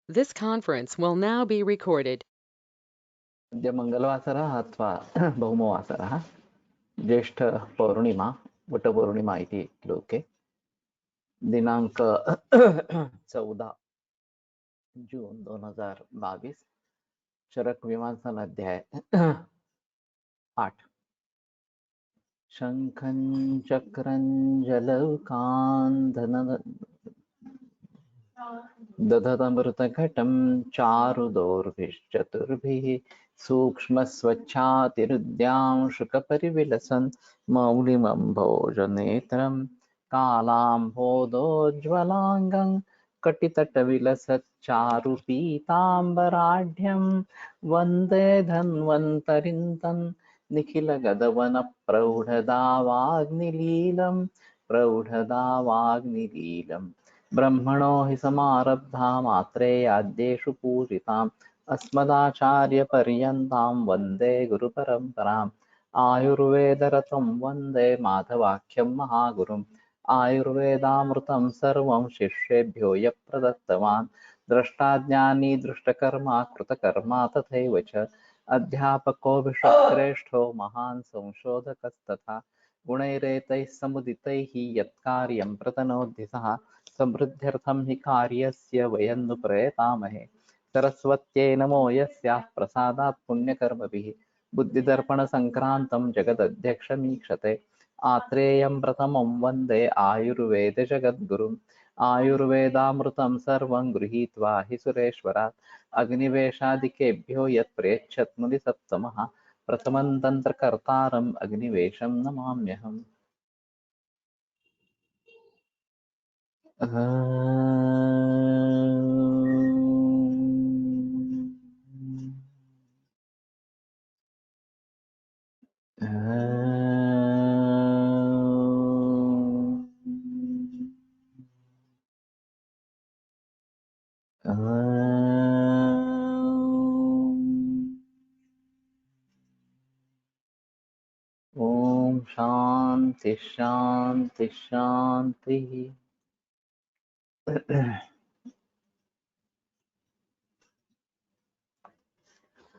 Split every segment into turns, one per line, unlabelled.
This conference will now be recorded.
अद्य मङ्गलवासरः अथवा भौमवासरः ज्येष्ठपौर्णिमा वटपौर्णिमा इति लोके दिनाङ्क 14 जून 2022 चरक मीमांसन अध्याय 8 शङ्खं चक्रं जलौकान् दधतमृतघटं चारुदोर्भिश्चतुर्भिः सूक्ष्मस्वच्छातिरुद्यां शुकपरिविलसन् मौलिमम्भोजनेत्रं कालाम्भोदोज्ज्वलाङ्गं कटितटविलसच्चारुपीताम्बराढ्यं वन्दे धन्वन्तरिं तं निखिलगदवनप्रौढदावाग्निलीलं ब्रह्मणो हि समारब्धा मात्रेयाद्येषु पूजिताम् अस्मदाचार्यपर्यन्तां वन्दे गुरुपरम्पराम् आयुर्वेदरतं वन्दे माधवाख्यं महागुरुम् आयुर्वेदामृतं सर्वं शिष्येभ्यो यः प्रदत्तवान् द्रष्टाज्ञानी दृष्टकर्मा कृतकर्मा तथैव च अध्यापको विश्वश्रेष्ठो महान् संशोधकस्तथा गुणैरेतैः समुदितैः यत्कार्यं प्रतनोति सः समृद्ध्यर्थं हि कार्यस्य वयं नु प्रयतामहे सरस्वत्यै नमो यस्याः प्रसादात् पुण्यकर्मभिः बुद्धिदर्पणसङ्क्रान्तं जगदध्यक्षमीक्षते आत्रेयं प्रथमं वन्दे आयुर्वेदजगद्गुरुम् आयुर्वेदामृतं सर्वं गृहीत्वा हि सुरेश्वरात् अग्निवेशादिकेभ्यो यत् प्रेच्छत् मुनिसत्तमः प्रथमं तन्त्रकर्तारम् अग्निवेशं नमाम्यहम्। ओम शांति शांति शांति।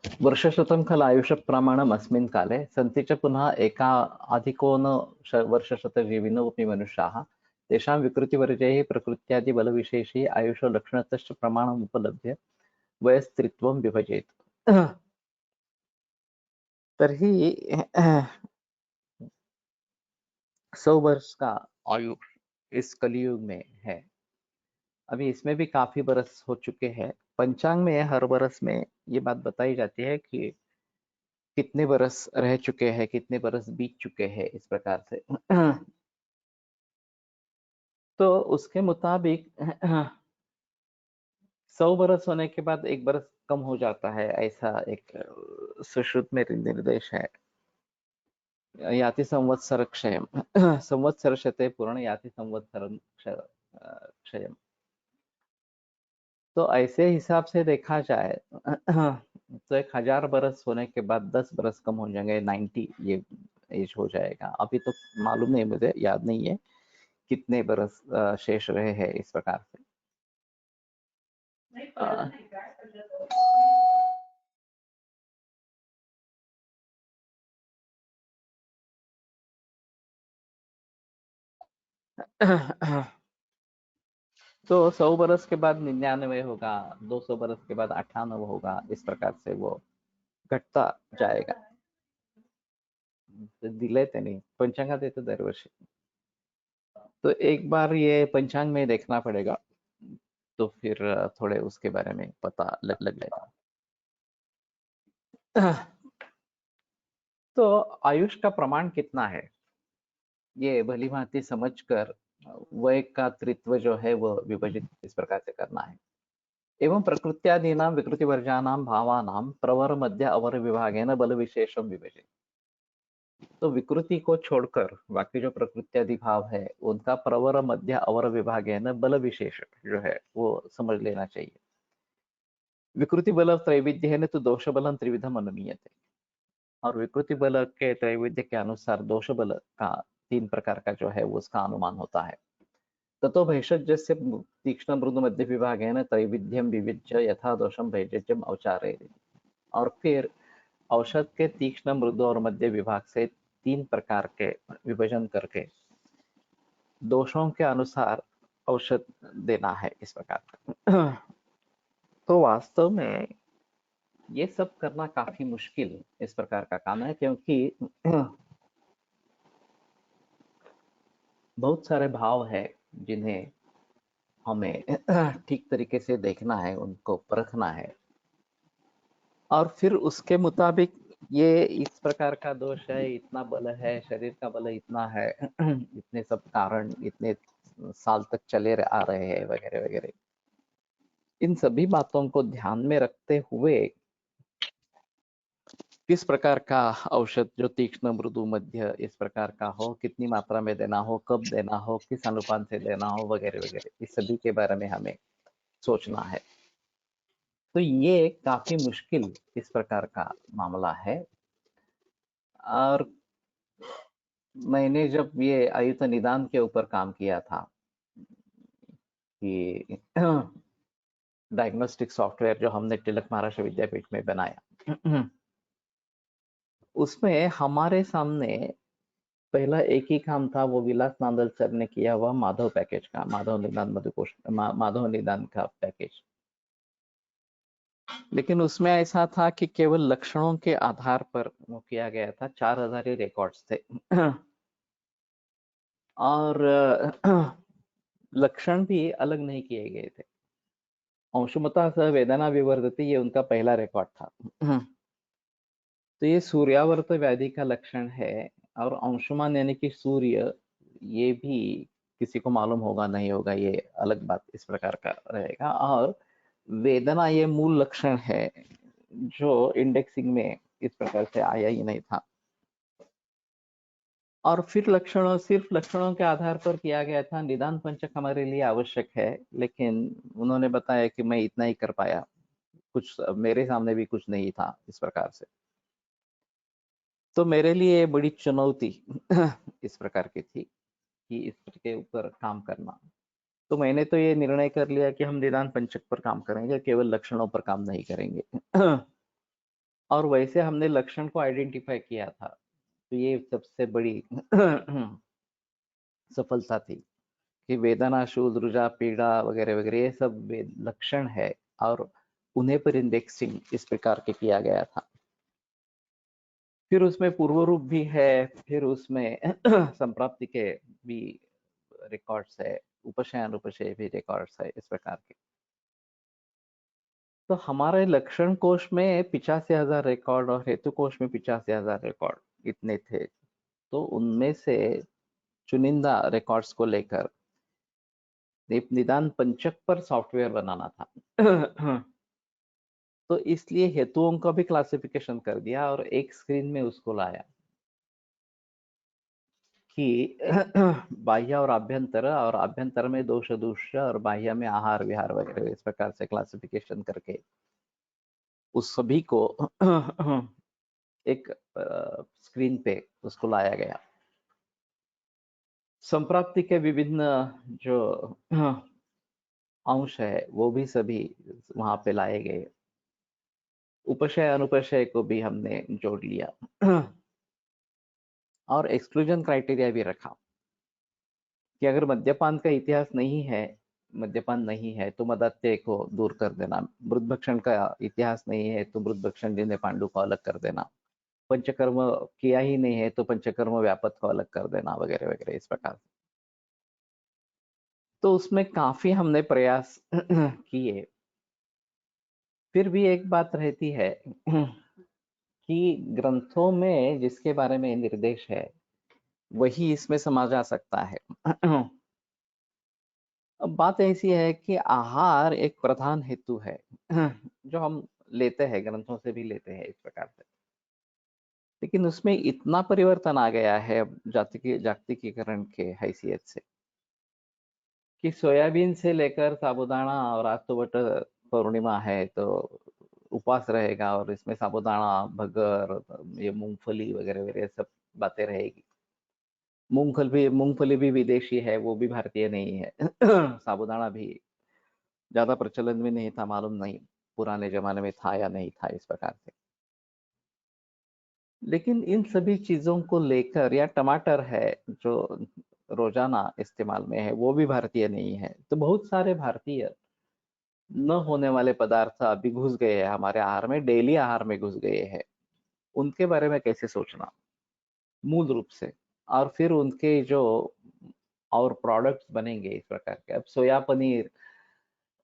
वर्षशतं खल आयुषप्रमाणम् अस्मिन् काले सन्ति च पुनः एका अधिकोन वर्षशतजीविनोऽपि मनुष्याः तेषां विकृतिवर्जैः प्रकृत्यादिबलविशेषैः आयुषो लक्षणतश्च प्रमाणम् उपलभ्य वयस्त्रित्वं विभजेत्। तर्हि 100 वर्ष का आयु इस कलयुग में है। अभी इसमें भी काफी बरस हो चुके हैं। पंचांग में हर बरस में ये बात बताई जाती है कि कितने बरस रह चुके हैं, कितने बरस बीत चुके हैं, इस प्रकार से। तो उसके मुताबिक 100 बरस होने के बाद एक बरस कम हो जाता है, ऐसा एक सुश्रुत में निर्देश है। याति संवत्सर क्षयम संवत्सर शते पूर्ण याति संवत्सर क्षयम। तो ऐसे हिसाब से देखा जाए तो 1000 बरस होने के बाद 10 बरस कम हो जाएंगे, 90 ये एज हो जाएगा। अभी तो मालूम नहीं, मुझे याद नहीं है कितने बरस शेष रहे हैं इस प्रकार से। तो 100 बरस के बाद 99 होगा, 200 बरस के बाद 98 होगा, इस प्रकार से वो घटता जाएगा। दिले नहीं पंचांगात येतो दरवर्षी, तो एक बार ये पंचांग में देखना पड़ेगा, तो फिर थोड़े उसके बारे में पता लग जाएगा। तो आयुष का प्रमाण कितना है ये भली भांति समझकर वय का त्रित्व जो है वो विभाजित इस प्रकार से करना है। एवं प्रकृत्यादीनां विकृतिवर्जानां भावानां प्रवर मध्य अवर विभागेन बल विशेषम विभजित। तो विकृति को छोड़कर बाकी जो प्रकृत्यादि भाव है उनका प्रवर मध्य अवर विभागेन बल विशेष जो है वो समझ लेना चाहिए। विकृति बल त्रैविध्येन तो दोष बलम त्रिविधम अनुमीयते, और विकृति बल के त्रैविध्य के अनुसार दोष बल का 3 प्रकार का जो है वो उसका अनुमान होता है। ततो भैषज्यस्य तीक्ष्ण मृदु मध्य विभागेन त्रैविध्यम विविच्य यथा दोषम भैषज्यम औचारेति। और फिर औषध के तीक्ष्ण मृदु और मध्य विभाग से 3 प्रकार के विभाजन करके दोषों के अनुसार औषध देना है इस प्रकार का। तो वास्तव में ये सब करना काफी मुश्किल इस प्रकार का काम है, क्योंकि बहुत सारे भाव है जिन्हें हमें ठीक तरीके से देखना है, उनको परखना है, और फिर उसके मुताबिक ये इस प्रकार का दोष है, इतना बल है, शरीर का बल इतना है, इतने सब कारण इतने साल तक चले आ रहे हैं वगैरह वगैरह। इन सभी बातों को ध्यान में रखते हुए किस प्रकार का औषध जो तीक्ष्ण मृदु मध्य इस प्रकार का हो, कितनी मात्रा में देना हो, कब देना हो, किस अनुपात से देना हो वगैरह वगैरह, इस सभी के बारे में हमें सोचना है। तो ये काफी मुश्किल इस प्रकार का मामला है। और मैंने जब ये आयुत निदान के ऊपर काम किया था कि डायग्नोस्टिक सॉफ्टवेयर जो हमने तिलक महाराष्ट्र विद्यापीठ में बनाया, उसमें हमारे सामने पहला एक ही काम था, वो विलास नांदल सर ने किया हुआ माधव पैकेज का, माधव निदान मधुकोश, माधव निदान का पैकेज। लेकिन उसमें ऐसा था कि केवल लक्षणों के आधार पर वो किया गया था, 4000 ही रिकॉर्ड्स थे। और लक्षण भी अलग नहीं किए गए थे। अंशुमता सह वेदना विवर्धती, ये उनका पहला रिकॉर्ड था। तो ये सूर्यावर्त व्याधि का लक्षण है, और अंशुमान यानी कि सूर्य, ये भी किसी को मालूम होगा नहीं होगा, ये अलग बात इस प्रकार का रहेगा। और वेदना ये मूल लक्षण है, जो इंडेक्सिंग में इस प्रकार से आया ही नहीं था। और फिर लक्षणों, सिर्फ लक्षणों के आधार पर किया गया था। निदान पंचक हमारे लिए आवश्यक है, लेकिन उन्होंने बताया कि मैं इतना ही कर पाया, कुछ मेरे सामने भी कुछ नहीं था इस प्रकार से। तो मेरे लिए बड़ी चुनौती इस प्रकार की थी कि इसके ऊपर काम करना। तो मैंने तो ये निर्णय कर लिया कि हम निदान पंचक पर काम करेंगे, केवल लक्षणों पर काम नहीं करेंगे। और वैसे हमने लक्षण को आइडेंटिफाई किया था, तो ये सबसे बड़ी सफलता थी कि वेदना, शूल, रुजा, पीड़ा वगैरह वगैरह ये सब लक्षण है, और उन्हें पर इंडेक्सिंग इस प्रकार के किया गया था। फिर उसमें पूर्व रूप भी है, फिर उसमें संप्राप्ति के भी रिकॉर्ड्स है, उपशय अनुपशय भी रिकॉर्ड्स है इस प्रकार के। तो हमारे लक्षण कोश में 85,000 रिकॉर्ड और हेतु कोश में 85,000 रिकॉर्ड इतने थे। तो उनमें से चुनिंदा रिकॉर्ड्स को लेकर निदान पंचक पर सॉफ्टवेयर बनाना था। तो इसलिए हेतुओं का भी क्लासिफिकेशन कर दिया और एक स्क्रीन में उसको लाया कि बाह्य और आभ्यंतर में दोष दूष्य, और बाह्य में आहार विहार वगैरह, इस प्रकार से क्लासिफिकेशन करके उस सभी को एक स्क्रीन पे उसको लाया गया। संप्राप्ति के विभिन्न जो अंश है वो भी सभी वहां पे लाए गए। उपशय अनुपशय को भी हमने जोड़ लिया। और एक्सक्लूजन क्राइटेरिया भी रखा कि अगर मद्यपान का इतिहास नहीं है, मद्यपान नहीं है तो मदात्य को दूर कर देना, मृत भक्षण का इतिहास नहीं है तो मृत भक्षण जिन्हें पांडु को अलग कर देना, पंचकर्म किया ही नहीं है तो पंचकर्म व्यापक को अलग कर देना वगैरह वगैरह इस प्रकार। तो उसमें काफी हमने प्रयास किए। फिर भी एक बात रहती है कि ग्रंथों में जिसके बारे में निर्देश है वही इसमें समा जा सकता है। अब बात ऐसी है कि आहार एक प्रधान हेतु है जो हम लेते हैं, ग्रंथों से भी लेते हैं इस प्रकार से। लेकिन उसमें इतना परिवर्तन आ गया है अब जागतिकीकरण के हैसियत से कि सोयाबीन से लेकर साबूदाना, और आज तो बट पूर्णिमा है तो उपवास रहेगा, और इसमें साबूदाना, भगर, ये मूंगफली वगैरह वगैरह सब बातें रहेगी। मूंगफली भी विदेशी है, वो भी भारतीय नहीं है। साबूदाना भी ज्यादा प्रचलन में नहीं था, मालूम नहीं पुराने जमाने में था या नहीं था इस प्रकार से। लेकिन इन सभी चीजों को लेकर, या टमाटर है जो रोजाना इस्तेमाल में है, वो भी भारतीय नहीं है, तो बहुत सारे भारतीय न होने वाले पदार्थ अभी घुस गए हैं हमारे आहार में, डेली आहार में घुस गए हैं। उनके बारे में कैसे सोचना मूल रूप से, और फिर उनके जो और प्रोडक्ट्स बनेंगे इस प्रकार के, अब सोया पनीर,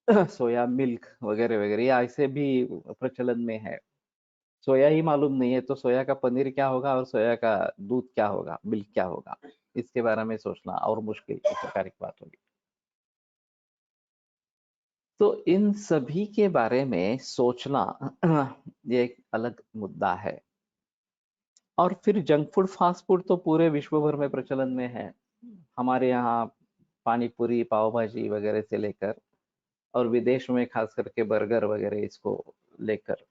सोया मिल्क वगैरह वगैरह, ये ऐसे भी प्रचलन में है। सोया ही मालूम नहीं है तो सोया का पनीर क्या होगा, और सोया का दूध क्या होगा, मिल्क क्या होगा, इसके बारे में सोचना और मुश्किल इस प्रकार की बात होगी। तो इन सभी के बारे में सोचना ये एक अलग मुद्दा है। और फिर जंक फूड, फास्ट फूड तो पूरे विश्व भर में प्रचलन में है। हमारे यहाँ पानी पूरी, पाव भाजी वगैरह से लेकर, और विदेश में खास करके बर्गर वगैरह इसको लेकर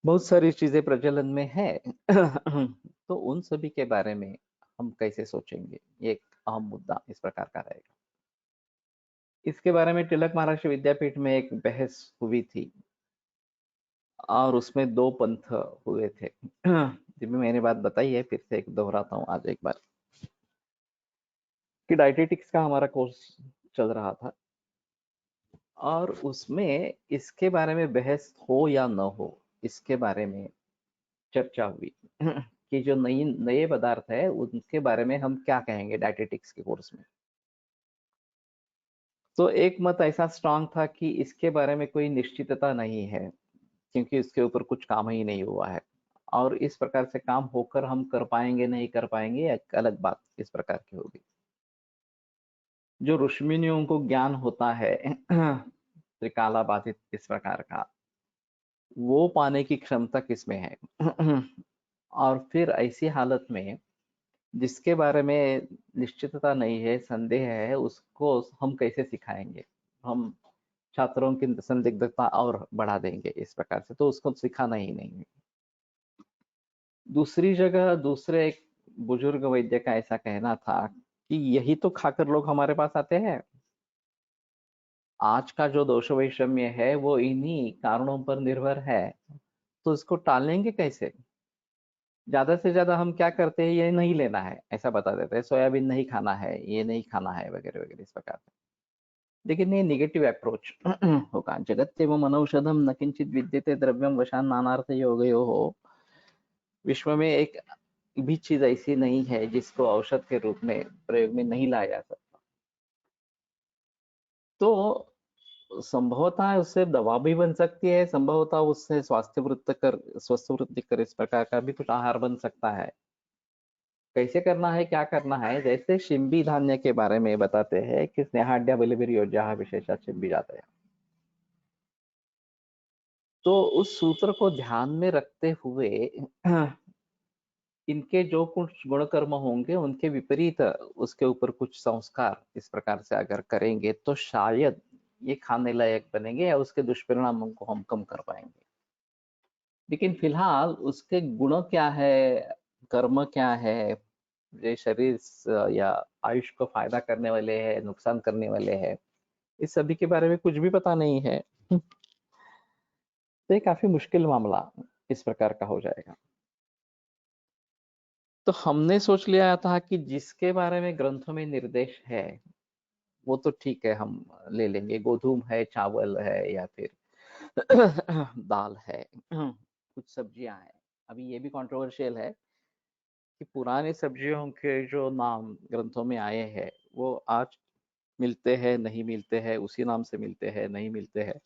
बहुत सारी चीजें प्रचलन में है। तो उन सभी के बारे में हम कैसे सोचेंगे, ये एक अहम मुद्दा इस प्रकार का रहेगा। इसके बारे में तिलक महाराष्ट्र विद्यापीठ में एक बहस हुई थी, और उसमें दो पंथ हुए थे। जिनमें मैंने बात बताई है, फिर से एक दोहराता हूँ आज एक बार, कि डाइटेटिक्स का हमारा कोर्स चल रहा था, और उसमें इसके बारे में बहस हो या न हो, इसके बारे में चर्चा हुई। कि जो नई नए पदार्थ है उनके बारे में हम क्या कहेंगे डाइटेटिक्स के कोर्स में। तो एक मत ऐसा स्ट्रांग था कि इसके बारे में कोई निश्चितता नहीं है, क्योंकि इसके ऊपर कुछ काम ही नहीं हुआ है, और इस प्रकार से काम होकर हम कर पाएंगे नहीं कर पाएंगे एक अलग बात इस प्रकार की होगी। जो ऋषिमुनियों को ज्ञान होता है त्रिकाला बाधित इस प्रकार का, वो पाने की क्षमता किसमें है? और फिर ऐसी हालत में जिसके बारे में निश्चितता नहीं है, संदेह है, उसको हम कैसे सिखाएंगे? हम छात्रों की संदिग्धता और बढ़ा देंगे इस प्रकार से, तो उसको सिखाना ही नहीं है। दूसरी जगह दूसरे एक बुजुर्ग वैद्य का ऐसा कहना था कि यही तो खाकर लोग हमारे पास आते हैं। आज का जो दोष वैषम्य है वो इन्हीं कारणों पर निर्भर है, तो इसको टालेंगे कैसे? ज्यादा से ज्यादा हम क्या करते हैं, ये नहीं लेना है ऐसा बता देते हैं, सोयाबीन नहीं खाना है, ये नहीं खाना है वगैरह वगैरह इस प्रकार से। लेकिन ये निगेटिव अप्रोच होगा। जगत्येव मनौषधम न किंचित विद्यते द्रव्यम वशान नानार्थ योगयो हो। विश्व में एक भी चीज ऐसी नहीं है जिसको औषध के रूप में प्रयोग में नहीं लाया जा सकता। तो संभवतः उससे दवा भी बन सकती है, संभवतः उससे स्वस्थ वृद्धि कर इस प्रकार का भी कुछ आहार बन सकता है। कैसे करना है, क्या करना है, जैसे शिंबी धान्य के बारे में बताते हैं कि स्नेहाड्या बलिभिर्योज्याः विशेषा शिंबी जाता है। तो उस सूत्र को ध्यान में रखते हुए इनके जो कुछ गुण कर्म होंगे उनके विपरीत उसके ऊपर कुछ संस्कार इस प्रकार से अगर करेंगे तो शायद ये खाने लायक बनेंगे, या उसके दुष्परिणामों को हम कम कर पाएंगे। लेकिन फिलहाल उसके गुण क्या है, कर्म क्या है, ये शरीर या आयुष को फायदा करने वाले हैं, नुकसान करने वाले हैं, इस सभी के बारे में कुछ भी पता नहीं है। तो ये काफी मुश्किल मामला इस प्रकार का हो जाएगा। तो हमने सोच लिया था कि जिसके बारे में ग्रंथों में निर्देश है वो तो ठीक है, हम ले लेंगे। गोधूम है, चावल है, या फिर दाल है, कुछ सब्जियां हैं। अभी ये भी कंट्रोवर्शियल है कि पुराने सब्जियों के जो नाम ग्रंथों में आए हैं वो आज मिलते हैं नहीं मिलते हैं, उसी नाम से मिलते हैं नहीं मिलते हैं।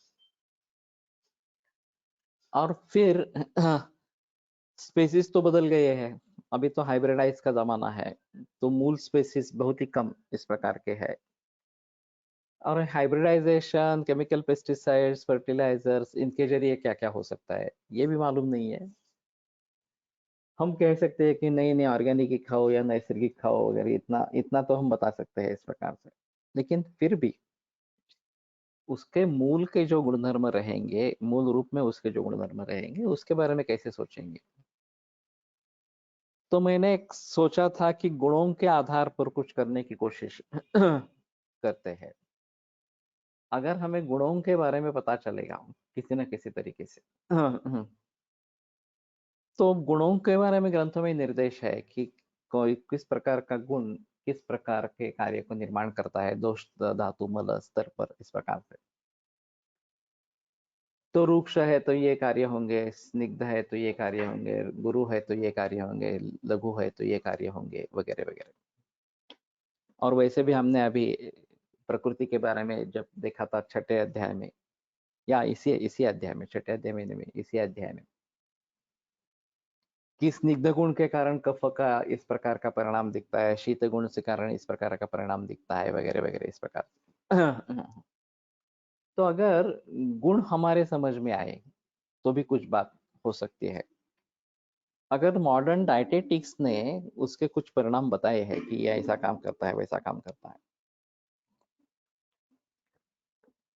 और फिर स्पेसिस तो बदल गए हैं, अभी तो हाइब्रिडाइज का जमाना है, तो मूल स्पेसिस बहुत ही कम इस प्रकार के है। और हाइब्रिडाइजेशन, केमिकल पेस्टिसाइड्स, फर्टिलाइजर्स, इनके जरिए क्या क्या हो सकता है ये भी मालूम नहीं है। हम कह सकते हैं कि नहीं नहीं ऑर्गेनिक ही खाओ या नैसर्गिक खाओ वगैरह, इतना इतना तो हम बता सकते हैं इस प्रकार से। लेकिन फिर भी उसके मूल के जो गुणधर्म रहेंगे, मूल रूप में उसके जो गुणधर्म रहेंगे, उसके बारे में कैसे सोचेंगे? तो मैंने एक सोचा था कि गुणों के आधार पर कुछ करने की कोशिश करते हैं। अगर हमें गुणों के बारे में पता चलेगा किसी न किसी तरीके से तो गुणों के बारे में ग्रंथों में निर्देश है कि कोई किस प्रकार का गुण किस प्रकार के कार्य को निर्माण करता है, दोष धातु मल स्तर पर, इस प्रकार से। तो रूक्ष है तो ये कार्य होंगे, स्निग्ध है तो ये कार्य होंगे, गुरु है तो ये कार्य होंगे, लघु है तो ये कार्य होंगे, वगैरह वगैरह। और वैसे भी हमने अभी प्रकृति के बारे में जब देखा था छठे अध्याय में, या इसी इसी अध्याय में, छठे अध्याय में इसी अध्याय में, कि स्निग्ध गुण के कारण कफ का इस प्रकार का परिणाम दिखता है, शीत गुण से कारण इस प्रकार का परिणाम दिखता है, वगैरह वगैरह इस प्रकार। तो अगर गुण हमारे समझ में आए तो भी कुछ बात हो सकती है। अगर मॉडर्न डायटेटिक्स ने उसके कुछ परिणाम बताए हैं कि ये ऐसा काम करता है, वैसा काम करता है,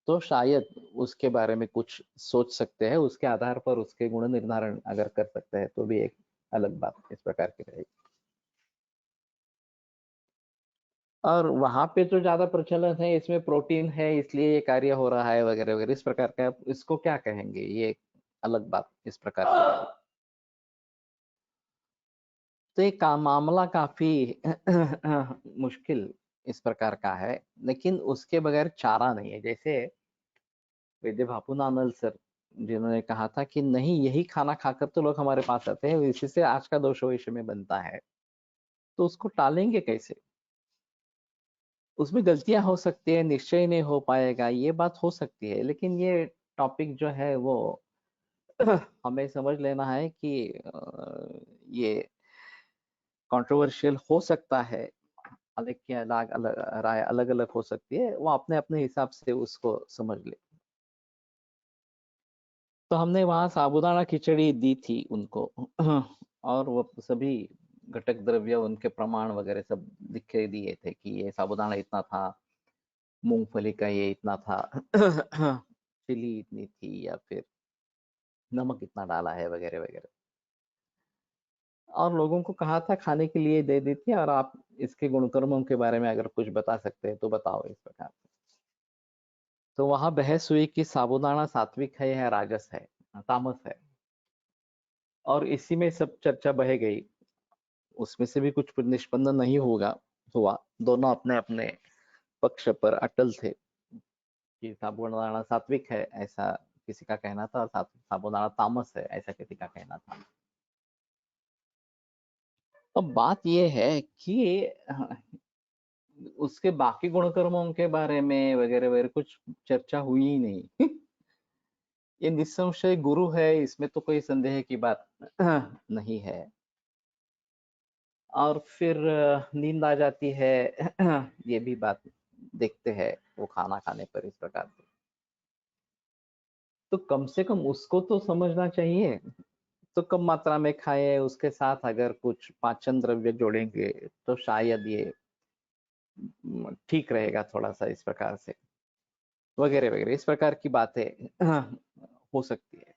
तो शायद उसके बारे में कुछ सोच सकते हैं, उसके आधार पर उसके गुण निर्धारण अगर कर सकते हैं तो भी एक अलग बात इस प्रकार की रहेगी। और वहां पे जो ज्यादा प्रचलन है, इसमें प्रोटीन है इसलिए ये कार्य हो रहा है, वगैरह वगैरह इस प्रकार का, इसको क्या कहेंगे, ये एक अलग बात इस प्रकार की रहेगी। तो ये मामला काफी मुश्किल इस प्रकार का है, लेकिन उसके बगैर चारा नहीं है। जैसे वैद्य बापूनानल सर, जिन्होंने कहा था कि नहीं, यही खाना खाकर तो लोग हमारे पास आते हैं, इसी से आज का दोष भविष्य में बनता है, तो उसको टालेंगे कैसे। उसमें गलतियां हो सकती है, निश्चय नहीं हो पाएगा, ये बात हो सकती है, लेकिन ये टॉपिक जो है वो हमें समझ लेना है कि ये कंट्रोवर्शियल हो सकता है, अलग की अलग अलग राय अलग अलग हो सकती है, वो अपने अपने हिसाब से उसको समझ ले। तो हमने वहां साबूदाना खिचड़ी दी थी उनको और वो सभी घटक द्रव्य, उनके प्रमाण वगैरह सब लिख के दिए थे कि ये साबूदाना इतना था, मूंगफली का ये इतना था, चिली इतनी थी, या फिर नमक इतना डाला है, वगैरह वगैरह। और लोगों को कहा था खाने के लिए दे दी थी, और आप इसके गुणकर्मों के बारे में अगर कुछ बता सकते हैं तो बताओ, इस प्रकार। तो वहां बहस हुई कि साबूदाना सात्विक है या राजस है, तामस है, और इसी में सब चर्चा बह गई। उसमें से भी कुछ निष्पन्न नहीं हुआ। दोनों अपने अपने पक्ष पर अटल थे कि साबूदाना सात्विक है, ऐसा किसी का कहना था, और साबूदाना तामस है, ऐसा किसी का कहना था। अब बात यह है कि उसके बाकी गुणकर्मों के बारे में वगैरह वगैरह कुछ चर्चा हुई ही नहीं। ये निस्संशय गुरु है, इसमें तो कोई संदेह की बात नहीं है। और फिर नींद आ जाती है, ये भी बात देखते हैं वो खाना खाने पर, इस प्रकार से। तो कम से कम उसको तो समझना चाहिए। तो कम मात्रा में खाए, उसके साथ अगर कुछ पाचन द्रव्य जोड़ेंगे तो शायद ये ठीक रहेगा थोड़ा सा, इस प्रकार से, वगैरह वगैरह इस प्रकार की बातें हो सकती है।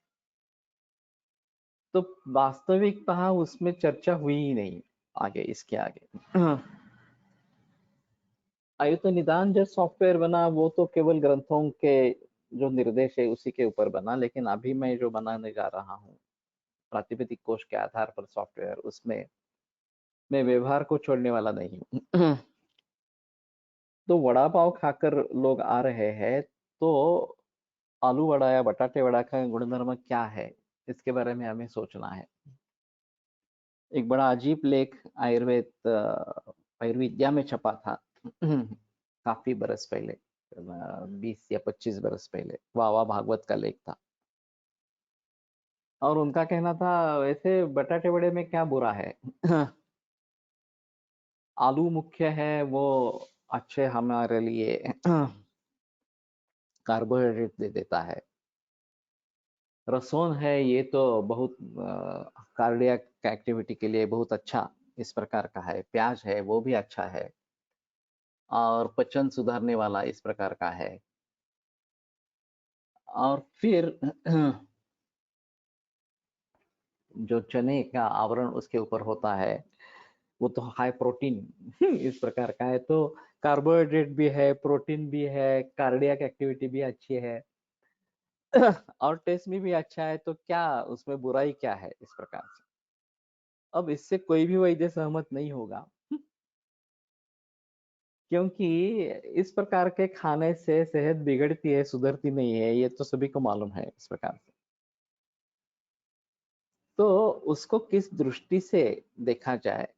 तो वास्तविकता उसमें चर्चा हुई ही नहीं आगे, इसके आगे। आयुत निदान जो सॉफ्टवेयर बना वो तो केवल ग्रंथों के जो निर्देश है उसी के ऊपर बना, लेकिन अभी मैं जो बनाने जा रहा हूँ प्रातिपदिक कोश के आधार पर सॉफ्टवेयर, उसमें मैं व्यवहार को छोड़ने वाला नहीं हूँ। तो वड़ा पाव खाकर लोग आ रहे हैं, तो आलू वड़ा या बटाटे वड़ा का गुणधर्म क्या है, इसके बारे में हमें सोचना है। एक बड़ा अजीब लेख आयुर्विद्या में छपा था काफी बरस पहले, 20 या 25 बरस पहले, वावा भागवत का लेख था। और उनका कहना था, वैसे बटाटे वड़े में क्या बुरा है, आलू मुख्य है, वो अच्छे हमारे लिए कार्बोहाइड्रेट दे देता है। रसोन है, ये तो बहुत कार्डियक एक्टिविटी के लिए बहुत अच्छा इस प्रकार का है। प्याज है, वो भी अच्छा है, और पचन सुधारने वाला इस प्रकार का है। और फिर जो चने का आवरण उसके ऊपर होता है वो तो हाई प्रोटीन इस प्रकार का है, तो कार्बोहाइड्रेट भी है, प्रोटीन भी है, कार्डियक एक्टिविटी भी अच्छी है और टेस्ट में भी अच्छा है, तो क्या उसमें बुराई क्या है इस प्रकार से। अब इससे कोई भी वैद्य सहमत नहीं होगा क्योंकि इस प्रकार के खाने से सेहत बिगड़ती है, सुधरती नहीं है, ये तो सभी को मालूम है इस प्रकार से। तो उसको किस दृष्टि से देखा जाए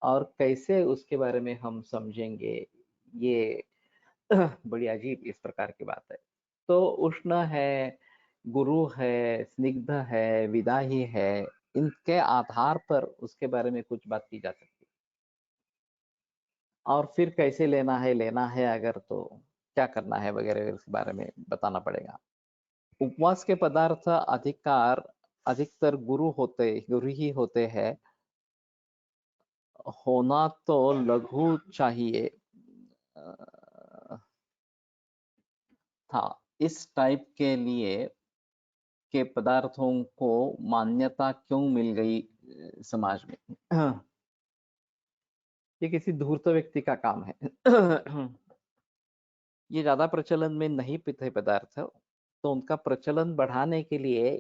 और कैसे उसके बारे में हम समझेंगे, ये बड़ी अजीब इस प्रकार की बात है। तो उष्ण है, गुरु है, स्निग्ध है, विदाही है, इनके आधार पर उसके बारे में कुछ बात की जा सकती है। और फिर कैसे लेना है अगर तो क्या करना है वगैरह इसके बारे में बताना पड़ेगा। उपवास के पदार्थ अधिकतर गुरु ही होते हैं। होना तो लघु चाहिए था। इस टाइप के लिए के पदार्थों को मान्यता क्यों मिल गई समाज में? ये किसी धूर्त व्यक्ति का काम है। ये ज्यादा प्रचलन में नहीं थे पदार्थ, तो उनका प्रचलन बढ़ाने के लिए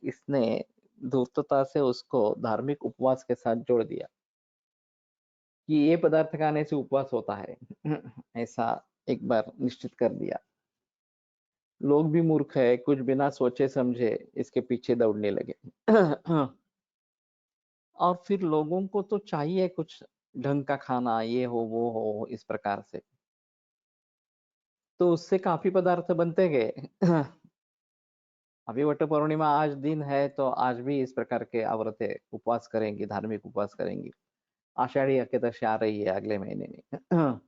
इसने धूर्तता से उसको धार्मिक उपवास के साथ जोड़ दिया कि ये पदार्थ खाने से उपवास होता है। ऐसा एक बार निश्चित कर दिया। लोग भी मूर्ख है, कुछ बिना सोचे समझे इसके पीछे दौड़ने लगे। और फिर लोगों को तो चाहिए कुछ ढंग का खाना, ये हो वो हो इस प्रकार से, तो उससे काफी पदार्थ बनते गए। अभी वट पूर्णिमा आज दिन है, तो आज भी इस प्रकार के औरतें उपवास करेंगी, धार्मिक उपवास करेंगी। आषाढ़ी एकादशी आ रही है अगले महीने में।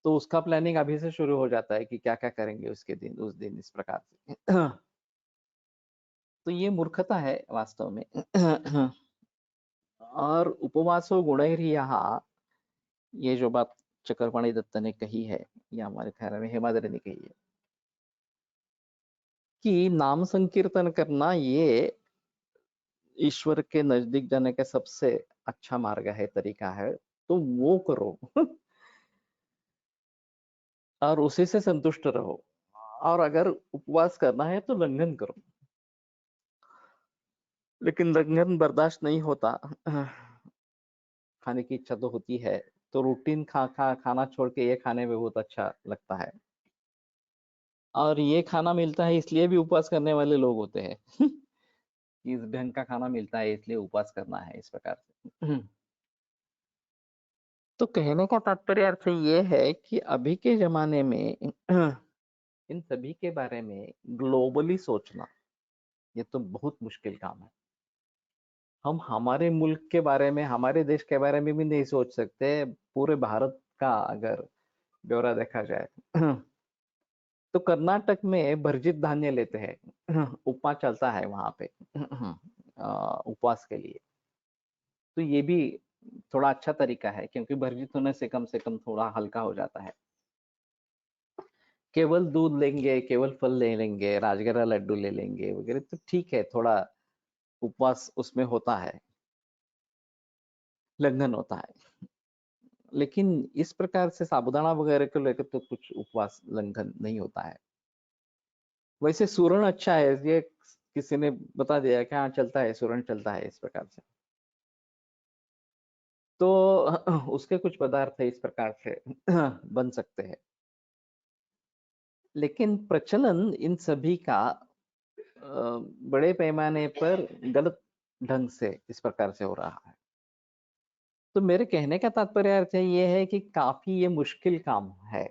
तो उसका प्लानिंग अभी से शुरू हो जाता है कि क्या क्या करेंगे उसके दिन, उस दिन इस प्रकार से। तो ये मूर्खता है वास्तव में। और उपवासो गुणैर्यः, ये जो बात चक्रपाणि दत्त ने कही है, या हमारे ख्याल में हेमाद्रि ने कही है कि नाम संकीर्तन करना ये ईश्वर के नजदीक जाने का सबसे अच्छा मार्ग है, तरीका है, तो वो करो। और उसी से संतुष्ट रहो। और अगर उपवास करना है तो लंघन करो, लेकिन लंघन बर्दाश्त नहीं होता। खाने की इच्छा तो होती है, तो रूटीन खाना छोड़ के ये खाने में बहुत अच्छा लगता है। और ये खाना मिलता है इसलिए भी उपवास करने वाले लोग होते हैं। इस ढंग का खाना मिलता है इसलिए उपवास करना है इस प्रकार से। तो कहने का तात्पर्य अर्थ ये है कि अभी के जमाने में इन सभी के बारे में ग्लोबली सोचना ये तो बहुत मुश्किल काम है। हम हमारे मुल्क के बारे में, हमारे देश के बारे में भी नहीं सोच सकते। पूरे भारत का अगर ब्यौरा देखा जाए तो कर्नाटक में भर्जित धान्य लेते हैं। उपमा चलता है वहां पे उपवास के लिए। तो ये भी थोड़ा अच्छा तरीका है, क्योंकि भर्जित होने से कम थोड़ा हल्का हो जाता है। केवल दूध लेंगे, केवल फल ले लेंगे, राजगिरा लड्डू ले लेंगे वगैरह, तो ठीक है, थोड़ा उपवास उसमें होता है, लंघन होता है। लेकिन इस प्रकार से साबूदाना वगैरह को लेकर तो कुछ उपवास लंघन नहीं होता है। वैसे सूरण अच्छा है, ये किसी ने बता दिया कि हाँ चलता है, सूरण चलता है इस प्रकार से। तो उसके कुछ पदार्थ है इस प्रकार से बन सकते हैं। लेकिन प्रचलन इन सभी का बड़े पैमाने पर गलत ढंग से इस प्रकार से हो रहा है। तो मेरे कहने का तात्पर्य अर्थ ये है कि काफी ये मुश्किल काम है।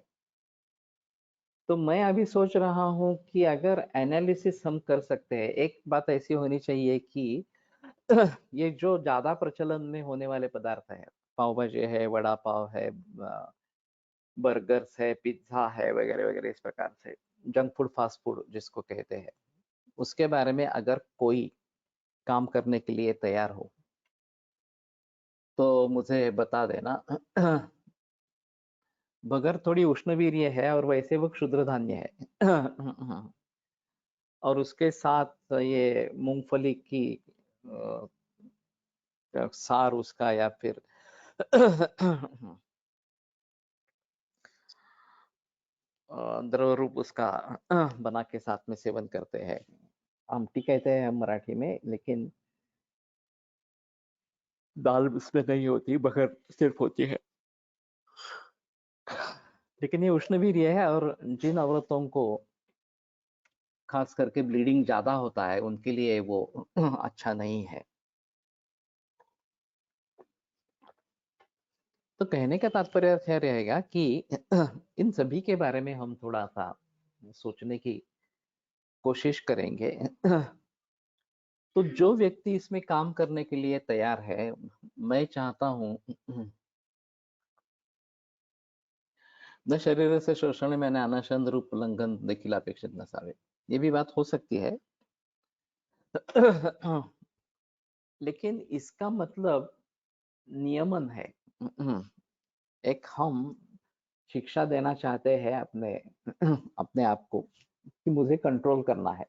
तो मैं अभी सोच रहा हूँ कि अगर एनालिसिस हम कर सकते हैं, एक बात ऐसी होनी चाहिए कि ये जो ज्यादा प्रचलन में होने वाले पदार्थ है, पाव भाजी है, वड़ा पाव है, बर्गर्स है, पिज्जा है वगैरह वगैरह, इस प्रकार से जंक फूड, फास्ट फूड जिसको कहते हैं, उसके बारे में अगर कोई काम करने के लिए तैयार हो तो मुझे बता देना। बगर थोड़ी उष्णवीर्य है और वैसे वो क्षुद्र धान्य है। और उसके साथ ये मूंगफली की सार उसका या फिर द्रव रूप उसका बना के साथ में सेवन करते हैं। आमटी कहते हैं हम मराठी में, लेकिन दाल उसमें नहीं होती, बगैर सिर्फ होती है। लेकिन ये उष्णवीर्य है, और जिन औरतों को खास करके ब्लीडिंग ज्यादा होता है उनके लिए वो अच्छा नहीं है। तो कहने का तात्पर्य यह रहेगा कि इन सभी के बारे में हम थोड़ा सा सोचने की कोशिश करेंगे। तो जो व्यक्ति इसमें काम करने के लिए तैयार है, मैं चाहता हूं, न शरीराचे शोषण मैंने अनाशन रूप उल्लंघन देखील अपेक्षित नसावे। ये भी बात हो सकती है। लेकिन इसका मतलब नियमन है। एक हम शिक्षा देना चाहते हैं अपने अपने आप को कि मुझे कंट्रोल करना है,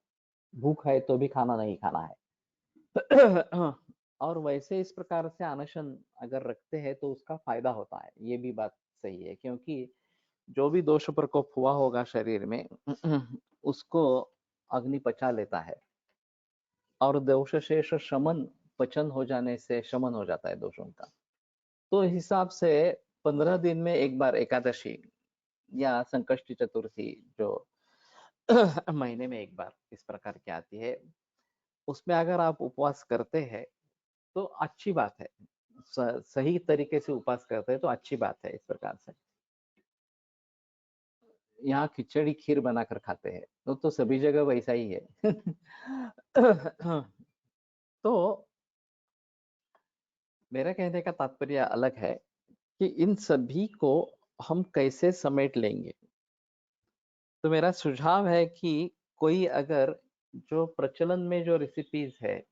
भूख है तो भी खाना नहीं खाना है। और वैसे इस प्रकार से अनशन अगर रखते हैं तो उसका फायदा होता है, ये भी बात सही है, क्योंकि जो भी दोष प्रकोप हुआ होगा शरीर में उसको अग्नि पचा लेता है, और दोष शेष शमन, पचन हो जाने से शमन हो जाता है दोषों का। तो इस हिसाब से 15 दिन में एक बार एकादशी या संकष्टी चतुर्थी, जो महीने में एक बार इस प्रकार की आती है, उसमें अगर आप उपवास करते हैं तो अच्छी बात है। सही तरीके से उपवास करते हैं तो अच्छी बात है। इस प्रकार से यहाँ खिचड़ी खीर बनाकर खाते हैं, तो सभी जगह वैसा ही है। तो मेरा कहने का तात्पर्य अलग है कि इन सभी को हम कैसे समेट लेंगे। तो मेरा सुझाव है कि कोई अगर जो प्रचलन में जो रेसिपीज है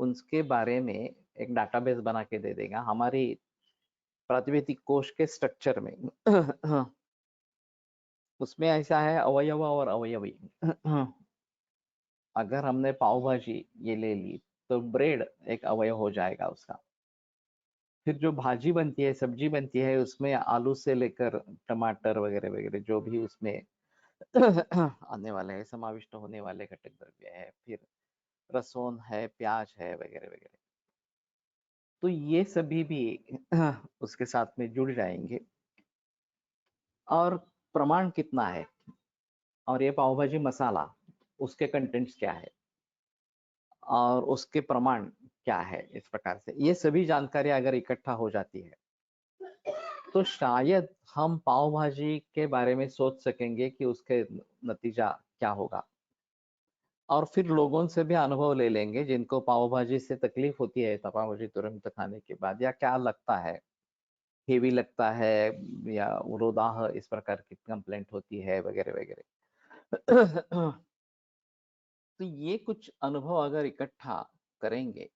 उनके बारे में एक डाटाबेस बना के दे देगा हमारी प्रातिवेदिक कोश के स्ट्रक्चर में। उसमें ऐसा है अवयव और अवयवी। अगर हमने पाव भाजी ये ले ली तो ब्रेड एक अवयव हो जाएगा उसका। फिर जो भाजी बनती है, सब्जी बनती है, उसमें आलू से लेकर टमाटर वगैरह वगैरह जो भी उसमें आने वाले हैं, समाविष्ट होने वाले घटक द्रव्य है, फिर लहसुन है, प्याज है, वगैरह वगैरह, तो ये सभी भी उसके साथ में जुड़ जाएंगे। और प्रमाण कितना है, और ये पाव भाजी मसाला उसके कंटेंट्स क्या है, और उसके प्रमाण क्या है, इस प्रकार से ये सभी जानकारी अगर इकट्ठा हो जाती है तो शायद हम पाव भाजी के बारे में सोच सकेंगे कि उसके नतीजा क्या होगा। और फिर लोगों से भी अनुभव ले लेंगे जिनको पाव भाजी से तकलीफ होती है, तो पाव भाजी तुरंत खाने के बाद या क्या लगता है, हेवी लगता है, या उरोदाह इस प्रकार की कंप्लेंट होती है, वगैरह वगैरह। तो ये कुछ अनुभव अगर इकट्ठा करेंगे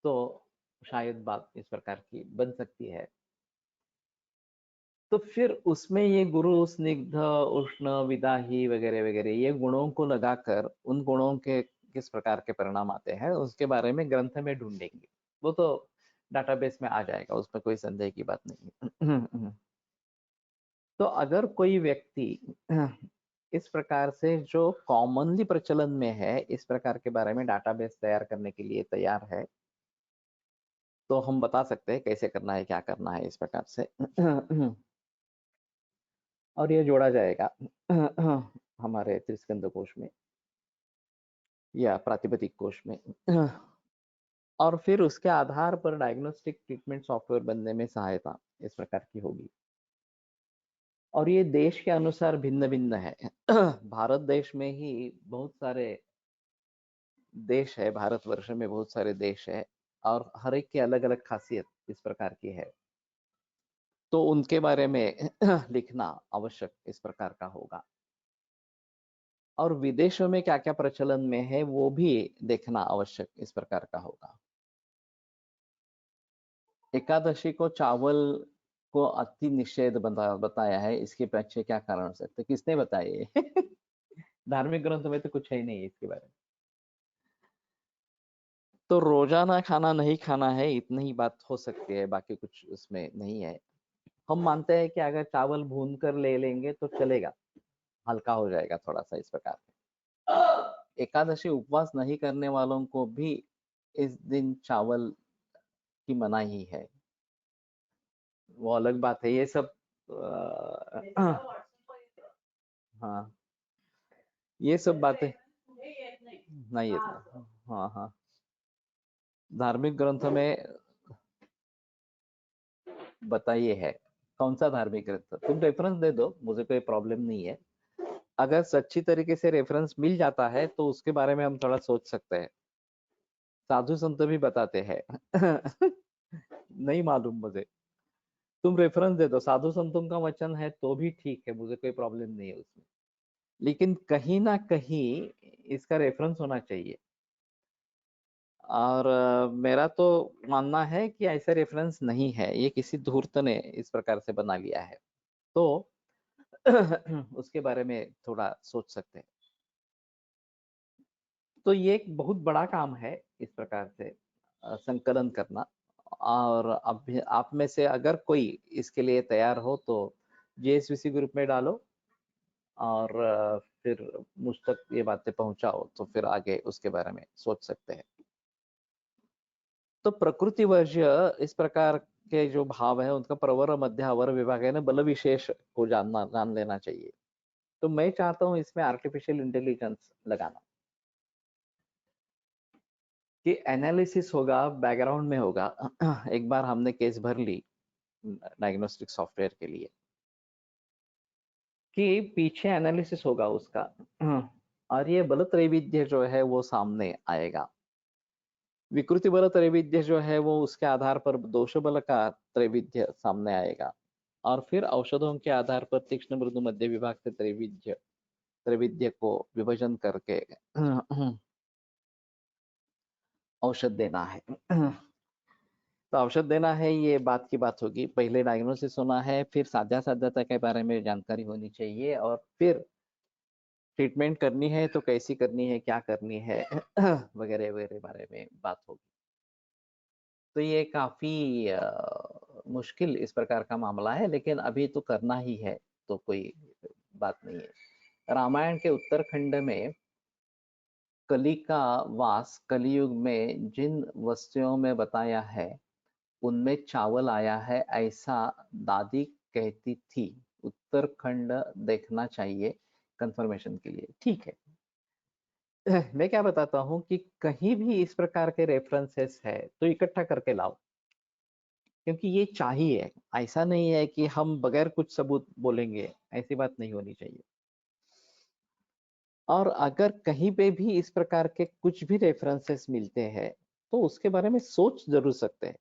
तो शायद बात इस प्रकार की बन सकती है। तो फिर उसमें ये गुरु, स्निग्ध, उष्ण, विदाही वगैरह वगैरह ये गुणों को लगाकर उन गुणों के किस प्रकार के परिणाम आते हैं उसके बारे में ग्रंथ में ढूंढेंगे। वो तो डाटाबेस में आ जाएगा, उसमें कोई संदेह की बात नहीं। तो अगर कोई व्यक्ति इस प्रकार से जो कॉमनली प्रचलन में है इस प्रकार के बारे में डाटाबेस तैयार करने के लिए तैयार है, तो हम बता सकते हैं कैसे करना है, क्या करना है इस प्रकार से। और ये जोड़ा जाएगा हमारे त्रिस्कंद कोश में या प्रातिपदिक कोश में। और फिर उसके आधार पर डायग्नोस्टिक ट्रीटमेंट सॉफ्टवेयर बनने में सहायता इस प्रकार की होगी। और ये देश के अनुसार भिन्न भिन्न है। भारत देश में ही बहुत सारे देश है, भारतवर्ष में बहुत सारे देश है, और हर एक की अलग अलग खासियत इस प्रकार की है, तो उनके बारे में लिखना आवश्यक इस प्रकार का होगा। और विदेशों में क्या क्या प्रचलन में है वो भी देखना आवश्यक इस प्रकार का होगा। एकादशी को चावल को अति निषेध बताया है, इसके पीछे क्या कारण हो सकते, किसने बताया ये? धार्मिक ग्रंथों में तो कुछ है ही नहीं इसके बारे में। तो रोजाना खाना नहीं खाना है, इतनी ही बात हो सकती है, बाकी कुछ उसमें नहीं है। हम मानते हैं कि अगर चावल भून कर ले लेंगे तो चलेगा, हल्का हो जाएगा थोड़ा सा इस प्रकार से। एकादशी उपवास नहीं करने वालों को भी इस दिन चावल की मनाही है, वो अलग बात है। ये सब हाँ, ये सब बातें नहीं है। हाँ हाँ, धार्मिक ग्रंथों में बताइए है। कौन सा धार्मिक ग्रंथ? तुम रेफरेंस दे दो, मुझे कोई प्रॉब्लम नहीं है। अगर सच्ची तरीके से रेफरेंस मिल जाता है तो उसके बारे में हम थोड़ा सोच सकते हैं। साधु संत भी बताते हैं। नहीं मालूम मुझे, तुम रेफरेंस दे दो। साधु संतों का वचन है तो भी ठीक है, मुझे कोई प्रॉब्लम नहीं है उसमें, लेकिन कहीं ना कहीं इसका रेफरेंस होना चाहिए। और मेरा तो मानना है कि ऐसा रेफरेंस नहीं है, ये किसी धूर्त ने इस प्रकार से बना लिया है। तो उसके बारे में थोड़ा सोच सकते हैं। तो ये एक बहुत बड़ा काम है इस प्रकार से संकलन करना। और अब आप में से अगर कोई इसके लिए तैयार हो तो जेएसवीसी ग्रुप में डालो, और फिर मुझ तक ये बातें पहुंचाओ, तो फिर आगे उसके बारे में सोच सकते हैं। तो प्रकृति वर्ज्य इस प्रकार के जो भाव है उनका प्रवर मध्य अवर विभाग है ना, बल विशेष को जान लेना चाहिए। तो मैं चाहता हूँ इसमें आर्टिफिशियल इंटेलिजेंस लगाना, कि एनालिसिस होगा, बैकग्राउंड में होगा। एक बार हमने केस भर ली डायग्नोस्टिक सॉफ्टवेयर के लिए, कि पीछे एनालिसिस होगा उसका, और ये बल त्रैविध्य जो है वो सामने आएगा। विकृति बल त्रैविध्य जो है वो उसके आधार पर दोष बल का त्रैविध्य सामने आएगा, और फिर औषधों के आधार पर तीक्ष्ण मृदु मध्य विभाग से त्रैविध्य को विभाजन करके औषध देना है। तो औषध देना है, ये बात की बात होगी। पहले डायग्नोसिस होना है, फिर साध्या साध्यता के बारे में जानकारी होनी चाहिए, और फिर ट्रीटमेंट करनी है तो कैसी करनी है, क्या करनी है, वगैरह वगैरह बारे में बात होगी। तो ये काफी मुश्किल इस प्रकार का मामला है, लेकिन अभी तो करना ही है, तो कोई बात नहीं है। रामायण के उत्तरखंड में कली का वास कलयुग में जिन वस्तुओं में बताया है उनमें चावल आया है, ऐसा दादी कहती थी। उत्तराखंड देखना चाहिए कंफर्मेशन के लिए। ठीक है। मैं क्या बताता हूँ कि कहीं भी इस प्रकार के रेफरेंसेस है तो इकट्ठा करके लाओ, क्योंकि ये चाहिए। ऐसा नहीं है कि हम बगैर कुछ सबूत बोलेंगे, ऐसी बात नहीं होनी चाहिए। और अगर कहीं पे भी इस प्रकार के कुछ भी रेफरेंसेस मिलते हैं तो उसके बारे में सोच जरूर सकते हैं।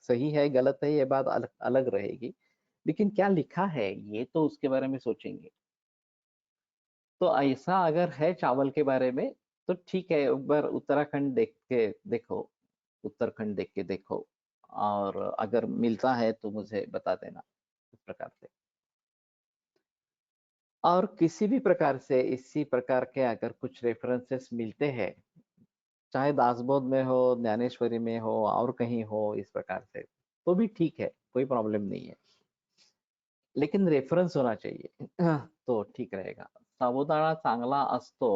सही है गलत है ये बात अलग अलग रहेगी, लेकिन क्या लिखा है ये तो उसके बारे में सोचेंगे। तो ऐसा अगर है चावल के बारे में तो ठीक है, एक बार उत्तराखंड देख के देखो, उत्तराखंड देख के देखो, और अगर मिलता है तो मुझे बता देना इस प्रकार से। और किसी भी प्रकार से इसी प्रकार के अगर कुछ रेफरेंसेस मिलते हैं, चाहे दासबोध में हो, ज्ञानेश्वरी में हो, और कहीं हो इस प्रकार से, तो भी ठीक है, कोई प्रॉब्लम नहीं है, लेकिन रेफरन्स होना चाहिए। तो ठीक रहेगा। साबुदाणा चांगला असतो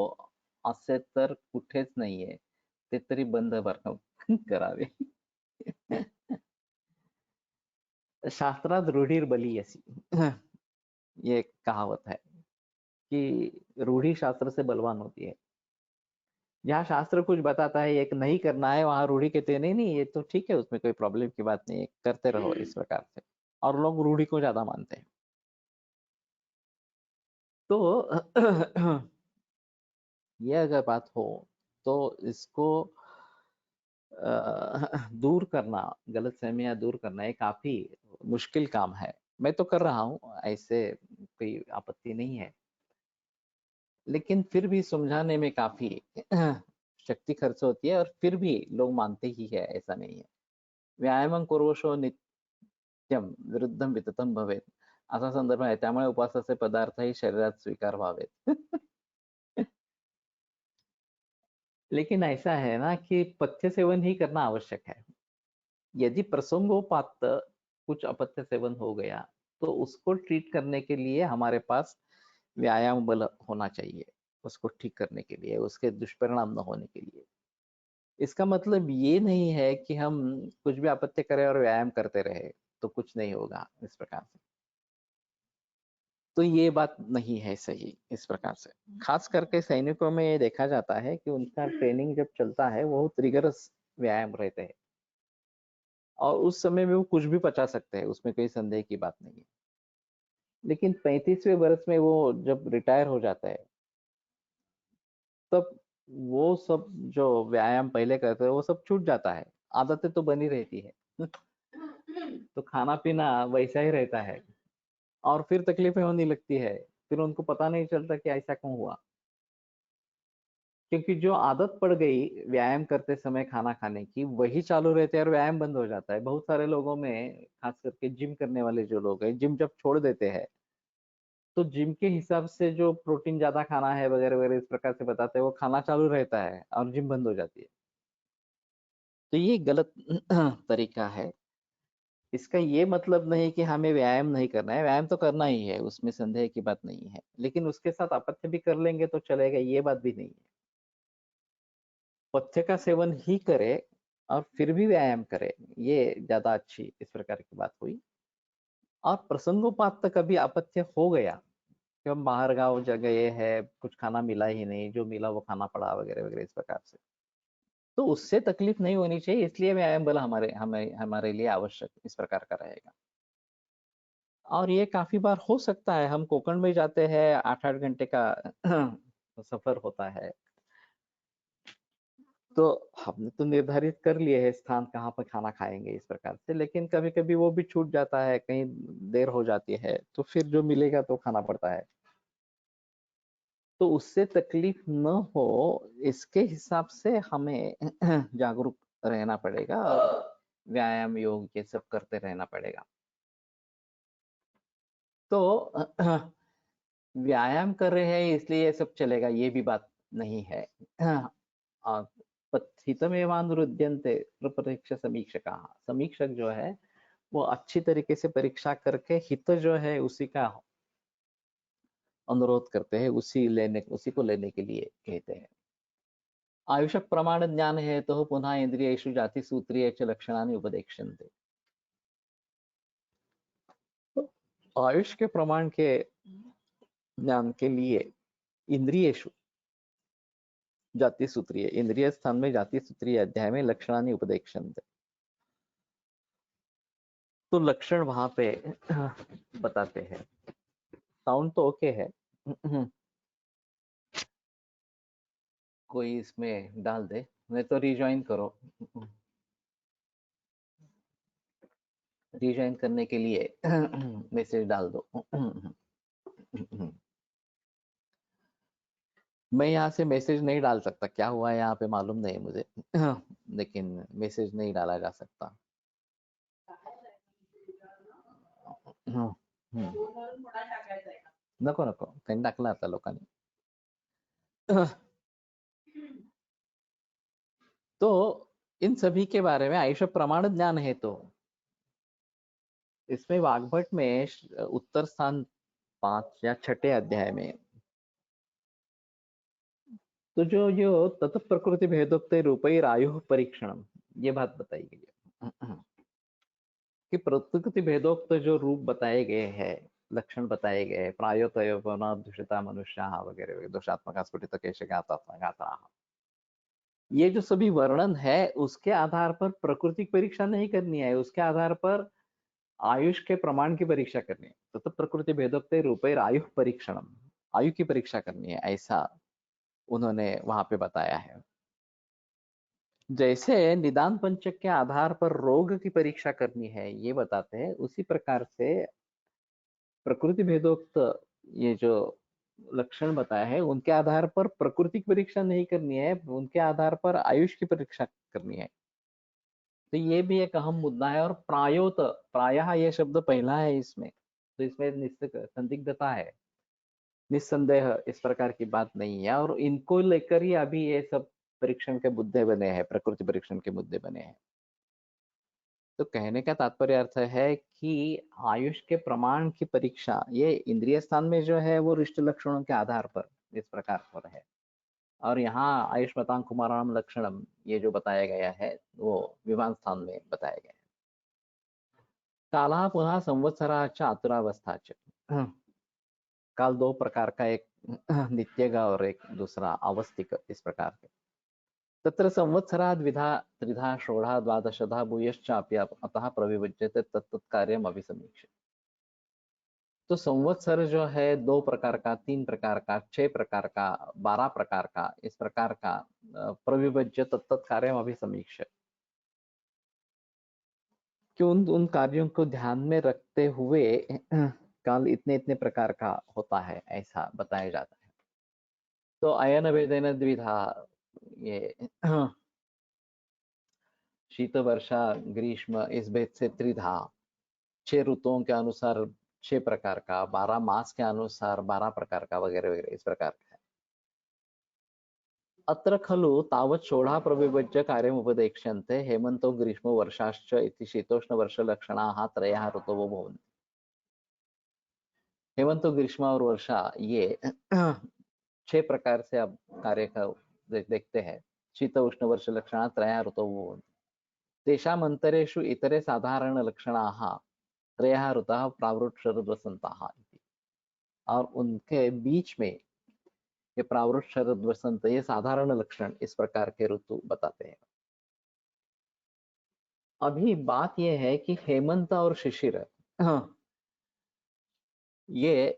असे तर कुठेच नाहीये, ते तरी बंद बरं करावे। शास्त्रात रूढीर बलियसी। ये एक कहावत है कि रूढ़ी शास्त्र से बलवान होती है। जहाँ शास्त्र कुछ बताता है एक नहीं करना है, वहां रूढ़ी कहते हैं नहीं नहीं ये तो ठीक है, उसमें कोई प्रॉब्लम की बात नहीं है, करते रहो इस प्रकार से। और लोग रूढ़ी को ज्यादा मानते हैं। तो ये अगर बात हो तो इसको दूर करना, गलतफहमियां दूर करना ये काफी मुश्किल काम है। मैं तो कर रहा हूँ, ऐसे कोई आपत्ति नहीं है, लेकिन फिर भी समझाने में काफी शक्ति खर्च होती है, और फिर भी लोग मानते ही है, ऐसा नहीं है। व्यायामं कुर्वशो नित्यम विरुद्धम विततम भवेत, असा संदर्भ आहे। त्यामुळे उपवासाचे पदार्थही शरीरात स्वीकार व्हावेत. लेकिन ऐसा है ना कि पथ्य सेवन ही करना आवश्यक है। यदि प्रसंगोपात कुछ अपथ्य सेवन हो गया तो उसको ट्रीट करने के लिए हमारे पास व्यायाम बल होना चाहिए, उसको ठीक करने के लिए, उसके दुष्परिणाम न होने के लिए। इसका मतलब ये नहीं है कि हम कुछ भी अपथ्य करें और व्यायाम करते रहे तो कुछ नहीं होगा इस प्रकार से। तो ये बात नहीं है सही इस प्रकार से। खास करके सैनिकों में ये देखा जाता है कि उनका ट्रेनिंग जब चलता है वो रिगरस व्यायाम रहते हैं और उस समय में वो कुछ भी पचा सकते हैं, उसमें कोई संदेह की बात नहीं है। लेकिन 35वें वर्ष में वो जब रिटायर हो जाता है तब वो सब जो व्यायाम पहले करते थे वो सब छूट जाता है। आदतें तो बनी रहती है तो खाना पीना वैसा ही रहता है और फिर तकलीफें होने लगती है। फिर उनको पता नहीं चलता कि ऐसा क्यों हुआ, क्योंकि जो आदत पड़ गई व्यायाम करते समय खाना खाने की वही चालू रहते हैं और व्यायाम बंद हो जाता है। बहुत सारे लोगों में खास करके जिम करने वाले जो लोग हैं, जिम जब छोड़ देते हैं तो जिम के हिसाब से जो प्रोटीन ज्यादा खाना है वगैरह वगैरह इस प्रकार से बताते हैं, वो खाना चालू रहता है और जिम बंद हो जाती है। तो ये गलत तरीका है। इसका ये मतलब नहीं कि हमें व्यायाम नहीं करना है, व्यायाम तो करना ही है, उसमें संदेह की बात नहीं है, लेकिन उसके साथ अपथ्य भी कर लेंगे तो चलेगा, ये बात भी नहीं है। पथ्य का सेवन ही करे और फिर भी व्यायाम करे, ये ज्यादा अच्छी इस प्रकार की बात हुई। और प्रसंगोपात कभी अपथ्य हो गया कि हम बाहर गाँव गए हैं, कुछ खाना मिला ही नहीं, जो मिला वो खाना पड़ा वगैरह वगैरह इस प्रकार से, तो उससे तकलीफ नहीं होनी चाहिए। इसलिए व्यायाम बल हमारे हमें हमारे लिए आवश्यक इस प्रकार का रहेगा। और ये काफी बार हो सकता है, हम कोकण में जाते हैं, 8-8 घंटे का सफर होता है, तो हमने तो निर्धारित कर लिए है स्थान कहाँ पर खाना खाएंगे इस प्रकार से, लेकिन कभी कभी वो भी छूट जाता है, कहीं देर हो जाती है, तो फिर जो मिलेगा तो खाना पड़ता है। तो उससे तकलीफ न हो इसके हिसाब से हमें जागरूक रहना पड़ेगा और व्यायाम योग ये सब करते रहना पड़ेगा। तो व्यायाम कर रहे हैं इसलिए ये सब चलेगा, ये भी बात नहीं है। आ, हितमेवानुरुध्यन्ते प्रपरीक्ष समीक्षका, समीक्षक जो है वो अच्छी तरीके से परीक्षा करके हित जो है उसी का अनुरोध करते हैं, उसी को लेने के लिए कहते हैं। आयुषक प्रमाण ज्ञान है तो पुनः इंद्रियेषु जाति सूत्रीय च लक्षणानि उपदेक्ष्यन्ते। तो आयुष के प्रमाण के ज्ञान के लिए इंद्रियेषु जाति सूत्रीय, इंद्रिय स्थान में जाति सूत्रीय अध्याय में लक्षणानि उपदेक्ष्यन्ते, तो लक्षण वहां पे बताते हैं। साउंड तो ओके है। कोई इसमें डाल दे, नहीं तो रिज्वाइन करो। रिज्वाइन करने के लिए मैसेज डाल दो। मैं यहाँ से मैसेज नहीं डाल सकता, क्या हुआ है यहाँ पे मालूम नहीं मुझे। लेकिन मैसेज नहीं डाला जा सकता। हम्म, नको नको, त्यांनी टाकला आता लोकांनी। तो इन सभी के बारे में आयुष प्रमाण ज्ञान है, तो इसमें वाग्भट में उत्तर स्थान 5 या 6 अध्याय में तो जो तत् प्रकृति भेदोक्त रूपई आयु परीक्षण, ये बात बताई गई है कि प्रकृति भेदोक्त जो रूप बताए गए हैं, लक्षण बताए गए हैं, प्रायोतय दूषिता मनुष्य वगैरह वगैरह, दोषात्मक स्फुटित केश गाता, ये जो सभी वर्णन है उसके आधार पर प्रकृति की परीक्षा नहीं करनी है, उसके आधार पर आयुष के प्रमाण की परीक्षा करनी है। तो प्रकृति भेदोक्त रूपे आयु परीक्षण, आयु की परीक्षा करनी है, ऐसा उन्होंने वहां पे बताया है। जैसे निदान पंचक के आधार पर रोग की परीक्षा करनी है ये बताते हैं, उसी प्रकार से प्रकृति भेदोक्त ये जो लक्षण बताया है उनके आधार पर प्रकृति की परीक्षा नहीं करनी है, उनके आधार पर आयुष की परीक्षा करनी है। तो ये भी एक अहम मुद्दा है। और प्रायोत, प्रायः ये शब्द पहला है इसमें, तो इसमें संदिग्धता है, निस्संदेह इस प्रकार की बात नहीं है, और इनको लेकर ही अभी ये सब परीक्षण के मुद्दे बने हैं, प्रकृति परीक्षण के मुद्दे बने हैं। तो कहने का तात्पर्य अर्थ है कि आयुष के प्रमाण की परीक्षा ये इंद्रिय स्थान में जो है वो रिष्ट लक्षणों के आधार पर इस प्रकार पर है, और यहाँ आयुष्मतां कुमाराणाम लक्षणम ये जो बताया गया है वो विमान स्थान में बताया गया है। काला पुनः संवत्सराच्या आतुरावस्थाच। काल दो प्रकार का, एक नित्यगा और एक दूसरा अवस्थिक, इस प्रकार के। तत्र संवत्सरा द्विधा त्रिधा षोडा द्वादशधा भूयश्चापि अतः प्रविभज्यते तत्तत् कार्यम अभिसमीक्ष्य। तो संवत्सर जो है 2 प्रकार का, 3 प्रकार का, 6 प्रकार का, 12 प्रकार का, इस प्रकार का प्रविभज्य तत्तत् कार्यम अभिसमीक्ष्य, कि उन कार्यों को ध्यान में रखते हुए काल इतने इतने प्रकार का होता है, ऐसा बताया जाता है। तो अयन भेदेन द्विधा, ये शीत वर्षा ग्रीष्म इस भेद से त्रिधा, 6 ऋतुओं के अनुसार 6 प्रकार का, 12 मास के अनुसार 12 प्रकार का, वगैरह वगैरह इस प्रकार का है। अत्र खलु तावत् षोडा प्रविभज्य कार्यमुपदेक्ष्यन्ते हेमन्तो ग्रीष्मो वर्षाश्च इति शीतोष्ण वर्ष लक्षणाः त्रयः ऋतवो भवन्ति। हेमंत, ग्रीष्म और वर्षा ये 6 प्रकार से अब कार्य का देखते हैं। शीत उष्ण वर्ष लक्षणा त्रयः ऋतवो भवन्ति। तेषाम् अन्तरेषु इतरे साधारण लक्षणाः त्रयः ऋतवः प्रावृट् शरद वसन्ताः इति। और उनके बीच में ये प्रावृट् शरद वसंत ये साधारण लक्षण इस प्रकार के ऋतु बताते हैं। अभी बात यह है कि हेमंत और शिशिर ये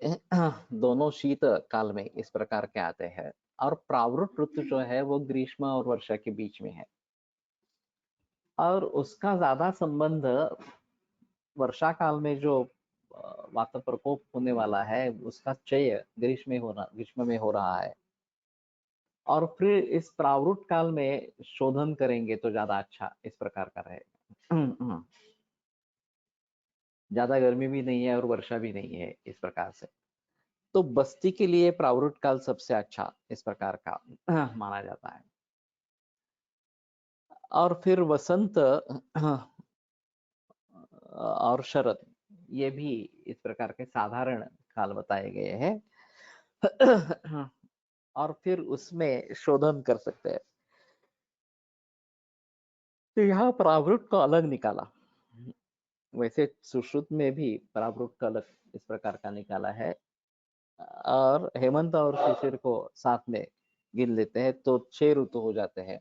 दोनों शीत काल में इस प्रकार के आते हैं, और प्रावृट ऋतु जो है वो ग्रीष्म और वर्षा के बीच में है, और उसका ज्यादा संबंध वर्षा काल में जो वात प्रकोप होने वाला है उसका क्षय ग्रीष्म में हो रहा है, और फिर इस प्रावृट काल में शोधन करेंगे तो ज्यादा अच्छा इस प्रकार का रहेगा। ज्यादा गर्मी भी नहीं है और वर्षा भी नहीं है, इस प्रकार से। तो बस्ती के लिए प्रावृट काल सबसे अच्छा इस प्रकार का माना जाता है। और फिर वसंत और शरद ये भी इस प्रकार के साधारण काल बताए गए हैं। और फिर उसमें शोधन कर सकते हैं। तो यहाँ प्रावृट को अलग निकाला, वैसे सुश्रुत में भी प्रावृट का अलग इस प्रकार का निकाला है, और हेमंत और शिशिर को साथ में गिन लेते हैं तो 6 ऋतु हो जाते हैं।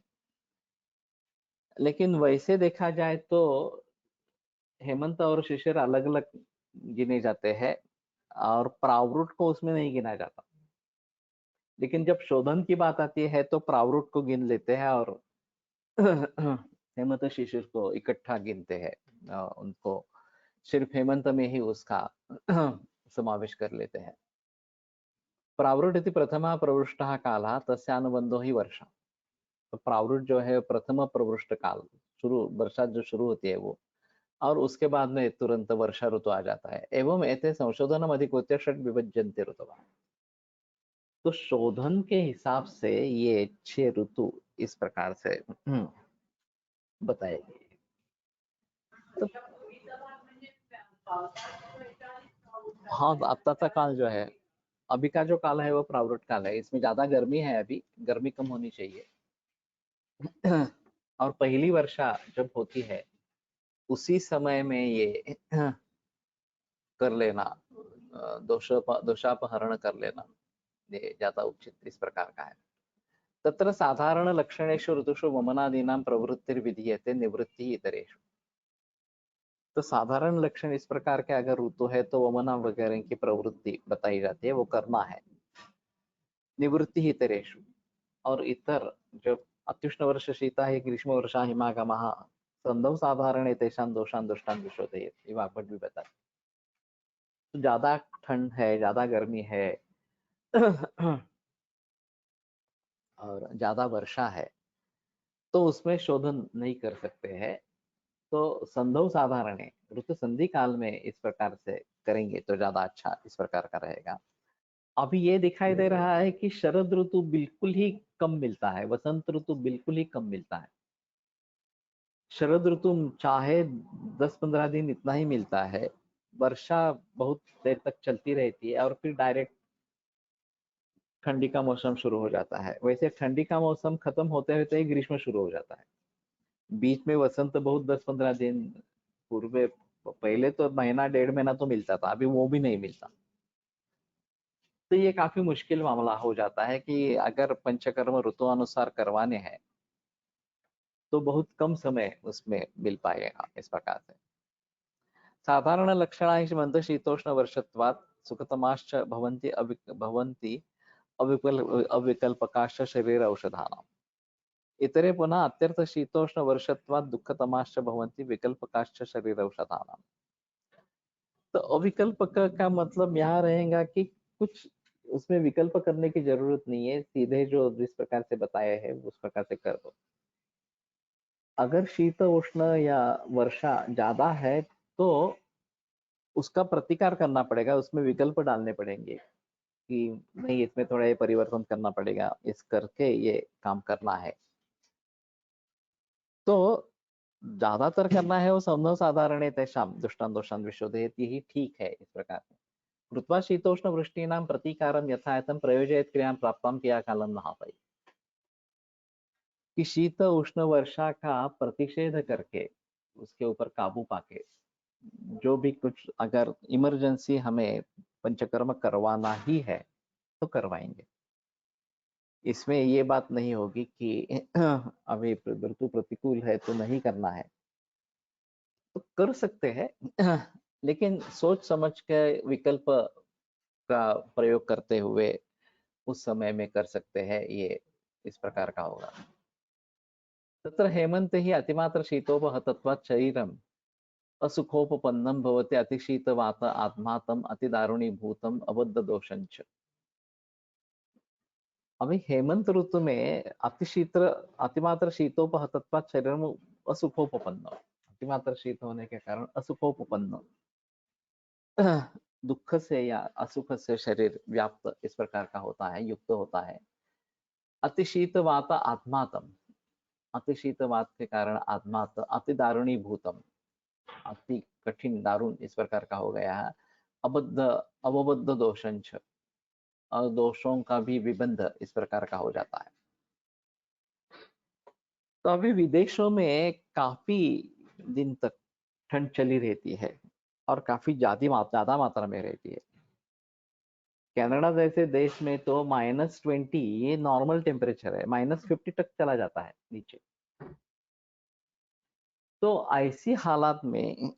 लेकिन वैसे देखा जाए तो हेमंत और शिशिर अलग अलग गिने जाते हैं, और प्रावृट को उसमें नहीं गिना जाता। लेकिन जब शोधन की बात आती है तो प्रावृट को गिन लेते हैं और हेमंत शिशिर को इकट्ठा गिनते हैं। उनको सिर्फ हेमंत में ही उसका समावेश कर लेते हैं। प्रावृट इति प्रथमा प्रवृष्टः कालः तस्यानुबंधो ही वर्षा। तो प्रावृट जो है प्रथम प्रवृष्ट काल, शुरू वर्षा जो शुरू होती है वो, और उसके बाद में तुरंत वर्षा ऋतु आ जाता है। एवं एते संशोधनम अधिकृत्य षट् विभज्यन्ते ऋतवः। तो शोधन के हिसाब से ये 6 ऋतु इस प्रकार से बताए गए। तो हाँ, आत्ताचा काल जो है, अभी का जो काल है वो प्रावृट काल है। इसमें ज्यादा गर्मी है, अभी गर्मी कम होनी चाहिए। और पहली वर्षा जब होती है उसी समय में ये कर लेना, दोषापहरण कर लेना, ये ज्यादा उचित इस प्रकार का है। तत्र साधारण लक्षणेषु ऋतुषु वमनादीनां प्रवृत्तिर्विधीयते निवृत्ति इतरेषु। तो साधारण लक्षण इस प्रकार के अगर ऋतु है तो वमना वगैरह की प्रवृत्ति बताई जाती है, वो करना है। निवृत्ति इतरेषु, और इतर जब अत्युष्ण वर्ष शीता है ग्रीष्म वर्षा हिमागमः संधौ साधारण तेषां दोषान् दुष्टान् विशोधयेत्, ये वाग्भट भी बताते। तो ज्यादा ठंड है, ज्यादा गर्मी है और ज्यादा वर्षा है तो उसमें शोधन नहीं कर सकते हैं। तो संधौ साधारण ऋतु संधि काल में इस प्रकार से करेंगे तो ज्यादा अच्छा इस प्रकार का रहेगा। अभी ये दिखाई दे रहा है कि शरद ऋतु बिल्कुल ही कम मिलता है, वसंत ऋतु बिल्कुल ही कम मिलता है। शरद ऋतु चाहे 10-15 दिन इतना ही मिलता है, वर्षा बहुत देर तक चलती रहती है और फिर डायरेक्ट ठंडी का मौसम शुरू हो जाता है। वैसे ठंडी का मौसम खत्म होते होते ही ग्रीष्म शुरू हो जाता है। बीच में वसंत बहुत 10-15 दिन पूर्व, पहले तो महीना 1.5 महीना तो मिलता था, अभी वो भी नहीं मिलता। तो ये काफी मुश्किल मामला हो जाता है कि अगर पंचकर्म ऋतु अनुसार करवाने हैं तो बहुत कम समय उसमें मिल पाएगा इस प्रकार से। साधारण लक्षणानि मंदशीतोष्ण वर्षत्वात् सुखतमाश्च भवन्ति अविकल्पकाश्च शरीर औषधानाम्। इतरे पुनः अत्यर्थ शीतोष्ण वर्षत्वात् दुःखतमाश्च भवन्ति विकल्पकाश्च शरीर औषधानाम्। तो अविकल्पक का मतलब यहाँ रहेगा कि कुछ उसमें विकल्प करने की जरूरत नहीं है, सीधे जो जिस प्रकार से बताया है उस प्रकार से कर दो। अगर शीत उष्ण या वर्षा ज्यादा है तो उसका प्रतिकार करना पड़ेगा, उसमें विकल्प डालने पड़ेंगे कि नहीं इसमें थोड़ा ये परिवर्तन करना पड़ेगा, इस करके ये काम करना है। तो ज्यादातर करना है वो संभव साधारण तेषां दुष्टान दोषान विशोधयति ही ठीक है इस प्रकार से। कृत्वा शीतोष्ण वृष्टीनां प्रतिकारं यथायथं प्रयोजयत् क्रियां प्राप्तां क्रियाकालं महापै। कि शीत उष्ण वर्षा का प्रतिषेध करके उसके ऊपर काबू पाके जो भी कुछ अगर इमरजेंसी हमें पंचकर्म करवाना ही है तो करवाएंगे। इसमें ये बात नहीं होगी कि अभी ऋतु प्रतिकूल है तो नहीं करना है, तो कर सकते हैं लेकिन सोच समझ के विकल्प का प्रयोग करते हुए उस समय में कर सकते हैं, ये इस प्रकार का होगा। तत्र हेमंत ही अतिमात्र शीतोपहतत्वात् शरीरम असुखोपपन्नं भवति अतिशीतवात आत्मातम अतिदारुणीभूतम अबद्ध दोषंच। अभी हेमंत ऋतु में अतिमात्र शीतोपहतत्वात् शरीरम असुखोपपन्न, अतिमात्र शीत होने के कारण असुखोपपन्न, दुख से या असुख से शरीर व्याप्त इस प्रकार का होता है, युक्त होता है। अतिशीतवात आत्मातम, अतिशीतवात के कारण आत्मात अति दारुणी भूतम, अति कठिन दारुण इस प्रकार का हो गया है। अबद्ध अवबद्ध दोषंच, और दोषों का भी विबंध इस प्रकार का हो जाता है। तो अभी विदेशों में काफी दिन तक ठंड चली रहती है और काफी ज्यादा मात्रा में रहती है। कनाडा जैसे देश में तो -20 ये नॉर्मल टेम्परेचर है, -50 तक चला जाता है नीचे। तो ऐसी हालात में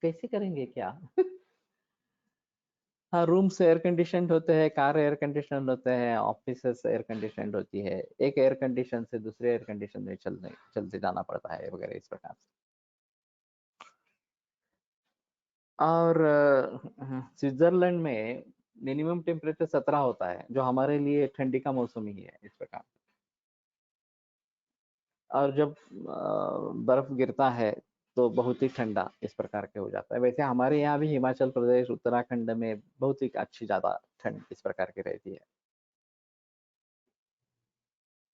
कैसे करेंगे क्या? हाँ, रूम्स एयर कंडीशनड होते हैं, कार एयर कंडीशनड होते हैं, ऑफिसेस एयर कंडीशनड होती है, एक एयर कंडीशन से दूसरे एयर कंडीशन में चलते जाना पड़ता है वगैरह इस प्रकार से। और स्विट्जरलैंड में मिनिमम टेम्परेचर 17 होता है, जो हमारे लिए ठंडी का मौसम ही है इस प्रकार। और जब बर्फ गिरता है तो बहुत ही ठंडा इस प्रकार के हो जाता है। वैसे हमारे यहाँ भी हिमाचल प्रदेश उत्तराखंड में बहुत ही अच्छी ज्यादा ठंड इस प्रकार की रहती है।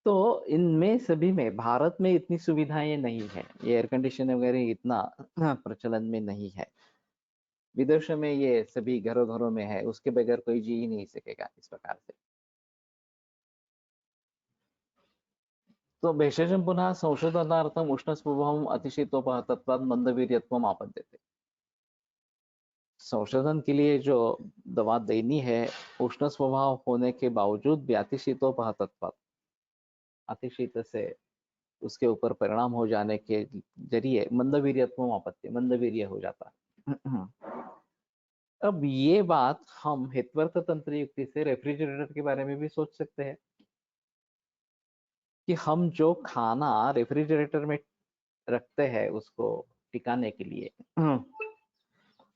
तो इनमें सभी में भारत में इतनी सुविधाएं नहीं है, ये एयर कंडीशन वगैरह इतना प्रचलन में नहीं है। विदेशों में ये सभी घरों घरों में है, उसके बगैर कोई जी ही नहीं सकेगा इस प्रकार से। तो भेषजं पुनः संशोधनार्थम उष्ण स्वभाव अतिशीतोपहतत्वात् मंदवीर्यत्वम् आपद्यते। संशोधन के लिए जो दवा देनी है, उष्ण स्वभाव होने के बावजूद भी अतिशीतोपहतत्वात्, अतिशीत से उसके ऊपर परिणाम हो जाने के जरिए मंदवीर्यत्वम् आपत्ति, मंदवीर्य हो जाता है। अब ये बात हम हितवर्त तंत्र युक्ति से रेफ्रिजरेटर के बारे में भी सोच सकते हैं कि हम जो खाना रेफ्रिजरेटर में रखते हैं उसको टिकाने के लिए,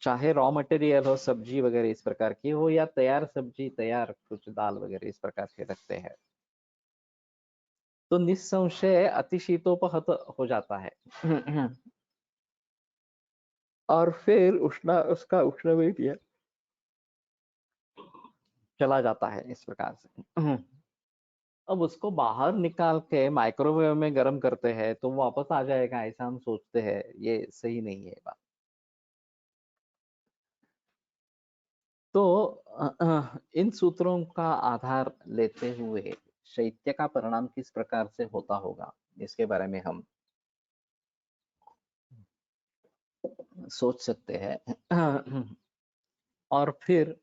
चाहे रॉ मटेरियल हो, सब्जी वगैरह इस प्रकार की हो या तैयार सब्जी, तैयार कुछ दाल वगैरह इस प्रकार के रखते हैं, तो निस्संशय अतिशीतोपहत हो जाता है। और फिर उसका उष्णवीर्य चला जाता है इस प्रकार से। अब उसको बाहर निकाल के माइक्रोवेव में गर्म करते हैं तो वापस आ जाएगा, ऐसा हम सोचते हैं, ये सही नहीं है बात। तो इन सूत्रों का आधार लेते हुए शैत्य का परिणाम किस प्रकार से होता होगा, इसके बारे में हम सोच सकते हैं। और फिर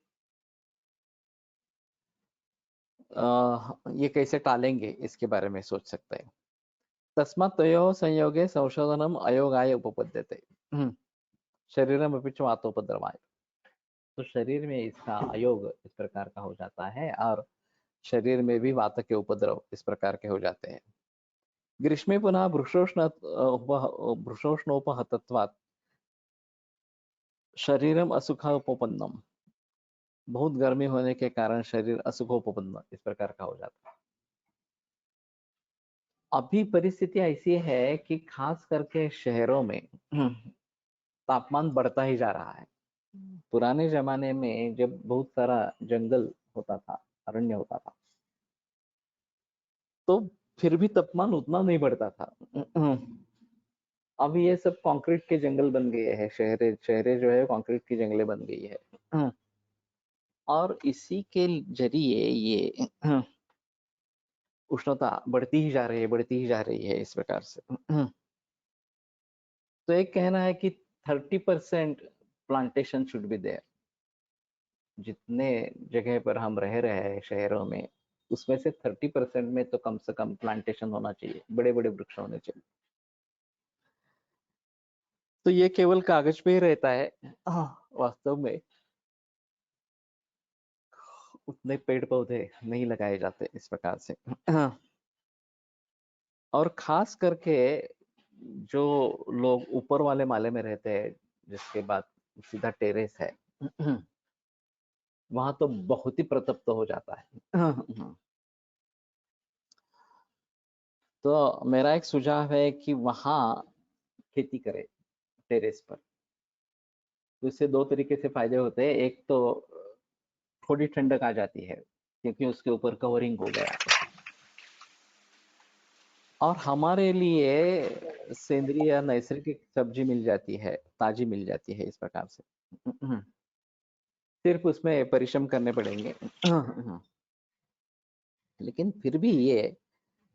ये कैसे टालेंगे, इसके बारे में सोच सकते हैं। तस्मात् तयोः संयोगे संशोधनम अयोगाय उपपद्यते। शरीरमपि च वातोपद्रवाय। तो शरीर में इसका अयोग इस प्रकार का हो जाता है और शरीर में भी वात के उपद्रव इस प्रकार के हो जाते हैं। ग्रीष्मे पुनः भृशोष्णोपहतत्वात् शरीरम असुखोपपन्नम। बहुत गर्मी होने के कारण शरीर असुखोपपन्न इस प्रकार का हो जाता है। अभी परिस्थिति ऐसी है कि खास करके शहरों में तापमान बढ़ता ही जा रहा है। पुराने जमाने में जब बहुत सारा जंगल होता था, अरण्य होता था, तो फिर भी तापमान उतना नहीं बढ़ता था। अभी ये सब कंक्रीट के जंगल बन गए हैं, शहरें शहरें जो है कंक्रीट की जंगलें बन गई है। और इसी के जरिए ये उष्णता बढ़ती ही जा रही है, बढ़ती ही जा रही है इस प्रकार से। तो एक कहना है कि 30% प्लांटेशन शुड बी देयर। जितने जगह पर हम रह रहे हैं शहरों में, उसमें से 30% में तो कम से कम प्लांटेशन होना चाहिए, बड़े बड़े वृक्ष होने चाहिए। तो ये केवल कागज पे ही रहता है, वास्तव में उतने पेड़ पौधे नहीं लगाए जाते इस प्रकार से। और खास करके जो लोग ऊपर वाले माले में रहते हैं, जिसके बाद सीधा टेरेस है, वहां तो बहुत ही प्रतप्त हो जाता है। तो मेरा एक सुझाव है कि वहां खेती करे, टेरेस पर। तो इससे दो तरीके से फायदे होते हैं। एक तो थोड़ी ठंडक आ जाती है क्योंकि उसके ऊपर कवरिंग हो गया, और हमारे लिए सेंद्रीय या नैसर्गिक सब्जी मिल जाती है, ताजी मिल जाती है इस प्रकार से। सिर्फ उसमें परिश्रम करने पड़ेंगे। लेकिन फिर भी ये